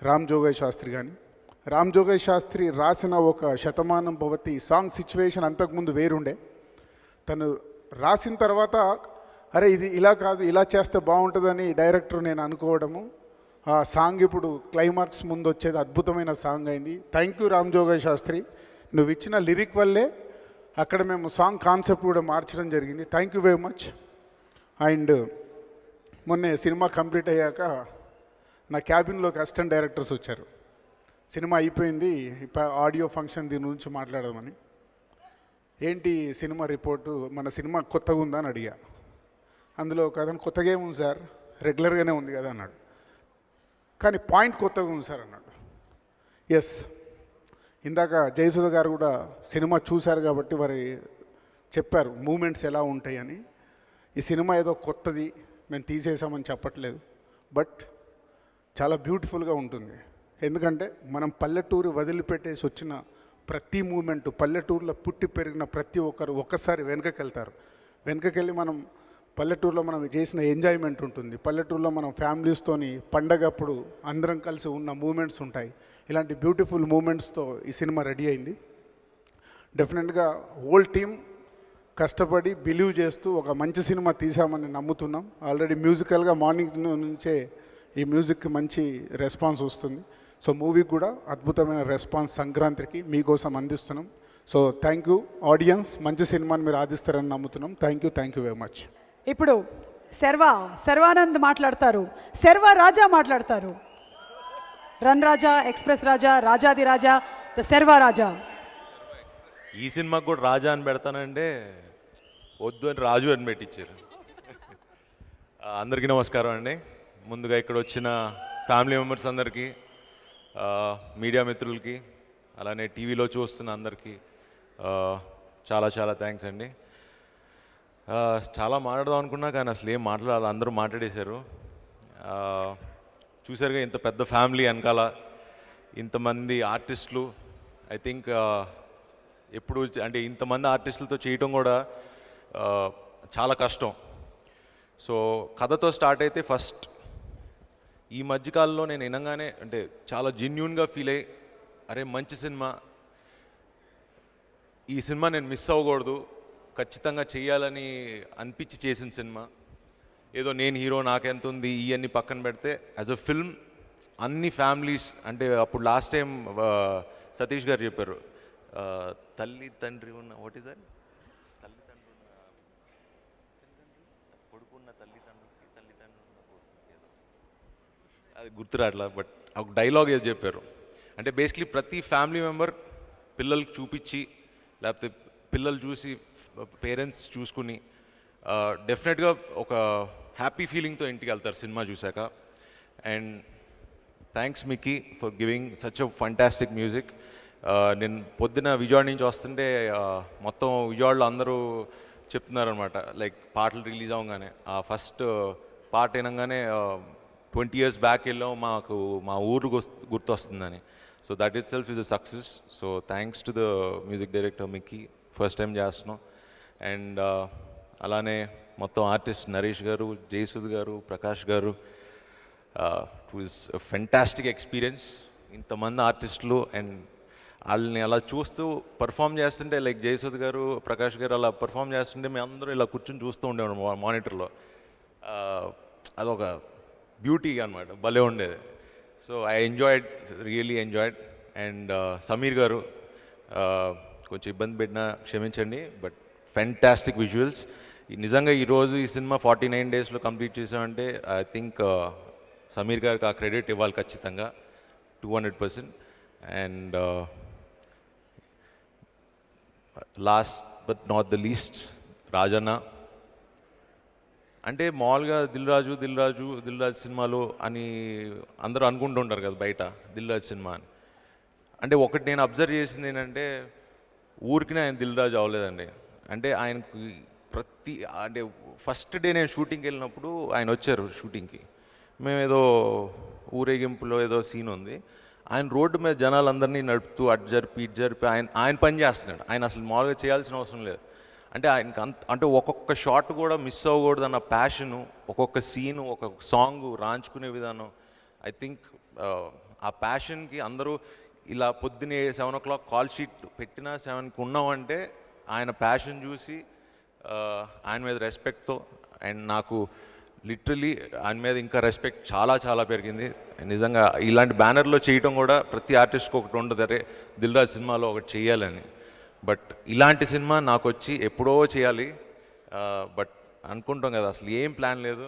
రామ్ జోగయ్య శాస్త్రి కానీ. రామ్ జోగయ్య శాస్త్రి రాసిన ఒక శతమానం భవతి సాంగ్ సిచ్యువేషన్ అంతకుముందు వేరుండే. తను రాసిన తర్వాత అరే ఇది ఇలా కాదు ఇలా చేస్తే బాగుంటుందని డైరెక్టర్ నేను అనుకోవడము, ఆ సాంగ్ ఇప్పుడు క్లైమాక్స్ ముందు వచ్చేది అద్భుతమైన సాంగ్ అయింది. థ్యాంక్ యూ రామ్ జోగయ్య శాస్త్రి, నువ్వు ఇచ్చిన లిరిక్ వల్లే అక్కడ మేము సాంగ్ కాన్సెప్ట్ కూడా మార్చడం జరిగింది. Thank you very much. And మొన్నే సినిమా కంప్లీట్ అయ్యాక నా క్యాబిన్లోకి అసిస్టెంట్ డైరెక్టర్స్ వచ్చారు. సినిమా అయిపోయింది, ఆడియో ఫంక్షన్ దీని గురించి మాట్లాడదామని. ఏంటి సినిమా రిపోర్టు, మన సినిమా కొత్తగా ఉందా అని అడిగా. అందులో ఒక అతను కొత్తగా ఏముంది సార్, రెగ్యులర్గానే ఉంది కదా అన్నాడు. కానీ పాయింట్ కొత్తగా ఉంది సార్ అన్నాడు. ఎస్, ఇందాక జయసుధ గారు కూడా సినిమా చూశారు కాబట్టి వారు చెప్పారు మూమెంట్స్ ఎలా ఉంటాయని. ఈ సినిమా ఏదో కొత్తది మేము తీసేసామని చెప్పట్లేదు, బట్ చాలా బ్యూటిఫుల్గా ఉంటుంది. ఎందుకంటే మనం పల్లెటూరు వదిలిపెట్టేసి వచ్చిన ప్రతి మూమెంట్, పల్లెటూరులో పుట్టి పెరిగిన ప్రతి ఒక్కరు ఒక్కసారి వెనకకి వెళ్తారు. వెనకకెళ్ళి మనం పల్లెటూరులో మనం చేసిన ఎంజాయ్మెంట్ ఉంటుంది. పల్లెటూరులో మనం ఫ్యామిలీస్తోని పండగప్పుడు అందరం కలిసి ఉన్న మూమెంట్స్ ఉంటాయి. ఇలాంటి బ్యూటిఫుల్ మూమెంట్స్తో ఈ సినిమా రెడీ అయింది. డెఫినెట్గా హోల్ టీమ్ కష్టపడి బిలీవ్ చేస్తూ ఒక మంచి సినిమా తీసామని నమ్ముతున్నాం. ఆల్రెడీ మ్యూజికల్గా మార్నింగ్ నుంచే ఈ మ్యూజిక్కి మంచి రెస్పాన్స్ వస్తుంది. సో మూవీకి కూడా అద్భుతమైన రెస్పాన్స్ సంక్రాంతికి మీకోసం అందిస్తున్నాం. సో థ్యాంక్ ఆడియన్స్, మంచి సినిమాని మీరు ఆదిస్తారని నమ్ముతున్నాం. Thank you very much. ఇప్పుడు శర్వానంద్ మాట్లాడతారు, శర్వ రాజా మాట్లాడతారు. రన్ రాజా, ఎక్స్ప్రెస్ రాజా, రాజాది రాజా, ద శర్వ రాజా. ఈ సినిమాకి కూడా రాజా అని పెడతానంటే వద్దు అని రాజు అని పెట్టించారు. అందరికీ నమస్కారం అండి. ముందుగా ఇక్కడ వచ్చిన ఫ్యామిలీ మెంబర్స్ అందరికీ, మీడియా మిత్రులకి, అలానే టీవీలో చూస్తున్న అందరికీ చాలా చాలా థ్యాంక్స్ అండి. చాలా మాట్లాడదాం అనుకున్నా కానీ అసలు ఏం మాట్లాడాలి, అందరూ మాట్లాడేశారు. చూసారుగా ఇంత పెద్ద ఫ్యామిలీ వెనకాల ఇంతమంది ఆర్టిస్టులు. ఐ థింక్ ఎప్పుడు అంటే ఇంతమంది ఆర్టిస్టులతో చేయటం కూడా చాలా కష్టం. సో కథతో స్టార్ట్ అయితే ఫస్ట్ ఈ మధ్యకాలంలో నేను వినగానే అంటే చాలా జెన్యూన్గా ఫీల్ అయ్యి, అరే మంచి సినిమా, ఈ సినిమా నేను మిస్ అవ్వకూడదు, ఖచ్చితంగా చేయాలని అనిపించి చేసిన సినిమా. ఏదో నేను హీరో నాకెంత ఉంది ఇవన్నీ పక్కన పెడితే యాజ్ అ ఫిల్మ్ అన్ని ఫ్యామిలీస్, అంటే అప్పుడు లాస్ట్ టైం సతీష్ గారు చెప్పారు తల్లి తండ్రి ఉన్న వాట్ ఈస్ దట్, తల్లి తండ్రి ఉన్న కొడుకున్న తల్లిదండ్రులకి తల్లిదండ్రులు ఉన్న కొడుకు ఏదో అది గుర్తురాట్లా, బట్ ఒక డైలాగ్ ఏదో చెప్పారు. అంటే బేసిక్లీ ప్రతి ఫ్యామిలీ మెంబర్ పిల్లలకి చూపించి, లేకపోతే పిల్లలు చూసి పేరెంట్స్ చూసుకుని డెఫినెట్గా ఒక హ్యాపీ ఫీలింగ్తో ఇంటికి వెళ్తారు సినిమా చూశాక. And thanks Mickey for giving such a fantastic music. నేను పొద్దున విజయవాడ నుంచి వస్తుంటే మొత్తం విజయవాడలో అందరూ చెప్తున్నారనమాట, లైక్ పాటలు రిలీజ్ అవ్వగానే ఆ ఫస్ట్ పాట వినగానే 20 years బ్యాక్ వెళ్ళాం, మాకు మా ఊరు గుర్తొస్తుందని. So that itself is a success. So thanks to the music director Mickey, first time చేస్తున్నాం. అండ్ అలానే మొత్తం artist Naresh garu, Jayasudha garu, Prakash garu, it was a fantastic experience. ఇంతమంది ఆర్టిస్టులు అండ్ వాళ్ళని అలా చూస్తూ పర్ఫామ్ చేస్తుంటే, లైక్ జయసుధ్ గారు, ప్రకాష్ గారు అలా పర్ఫామ్ చేస్తుంటే మేము అందరూ ఇలా కూర్చొని చూస్తూ ఉండేవాడు మానిటర్లో. అదొక బ్యూటీ అనమాట, భలే ఉండేది. So I enjoyed, really enjoyed. And Sameer గారు కొంచెం ఇబ్బంది పెట్టినా క్షమించండి, బట్ ఫెంటాస్టిక్ విజువల్స్. నిజంగా ఈరోజు ఈ సినిమా 49 daysలో కంప్లీట్ చేసామంటే ఐ థింక్ సమీర్ గారికి ఆ క్రెడిట్ ఇవ్వాలి ఖచ్చితంగా, 200%. And last but not the least Rajanna. అంటే మామూలుగా దిల్ రాజు సినిమాలు అని అందరూ అనుకుంటుంటారు కదా బయట, దిల్ రాజు సినిమా అని. అంటే ఒకటి నేను అబ్జర్వ్ చేసింది ఏంటంటే, ఊరికినే ఆయన దిల్ రాజు అవ్వలేదండి. అంటే ఆయనకి అంటే ఫస్ట్ డే నేను షూటింగ్కి వెళ్ళినప్పుడు ఆయన వచ్చారు షూటింగ్కి. మేము ఏదో ఊరేగింపులో ఏదో సీన్ ఉంది, ఆయన రోడ్డు మీద జనాలందరినీ నడుపుతూ అటు జరిపి ఇటు జరిపి ఆయన పని చేస్తున్నాడు. ఆయన అసలు మామూలుగా చేయాల్సిన అవసరం లేదు. అంటే ఆయనకి అంటే ఒక్కొక్క షాట్ కూడా మిస్ అవ్వకూడదు అన్న ప్యాషను, ఒక్కొక్క సీను, ఒక్కొక్క సాంగ్ రాంచుకునే విధానం. ఐ థింక్ ఆ ప్యాషన్కి అందరూ ఇలా పొద్దున్నే 7 o'clock కాల్ షీట్ పెట్టినా 7కి ఉన్నామంటే ఆయన ప్యాషన్ చూసి ఆయన మీద రెస్పెక్ట్తో అండ్ నాకు లిటరలీ ఆయన మీద ఇంకా రెస్పెక్ట్ చాలా చాలా పెరిగింది. నిజంగా ఇలాంటి బ్యానర్లో చేయటం కూడా ప్రతి ఆర్టిస్ట్కి ఒకటి ఉండదు, అరే దిల్ రాజు సినిమాలో ఒకటి చేయాలని. బట్ ఇలాంటి సినిమా నాకు వచ్చి ఎప్పుడో చేయాలి, బట్ అనుకుంటాం కదా అసలు ఏం ప్లాన్ లేదు.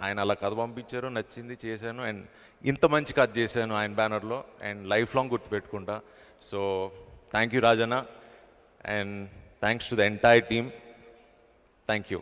ఆయన అలా కథ పంపించారు, నచ్చింది, చేశాను. అండ్ ఇంత మంచి కథ చేశాను ఆయన బ్యానర్లో అండ్ లైఫ్ లాంగ్ గుర్తుపెట్టుకుంటా. So thank you Rajanna and thanks to the entire team. Thank you.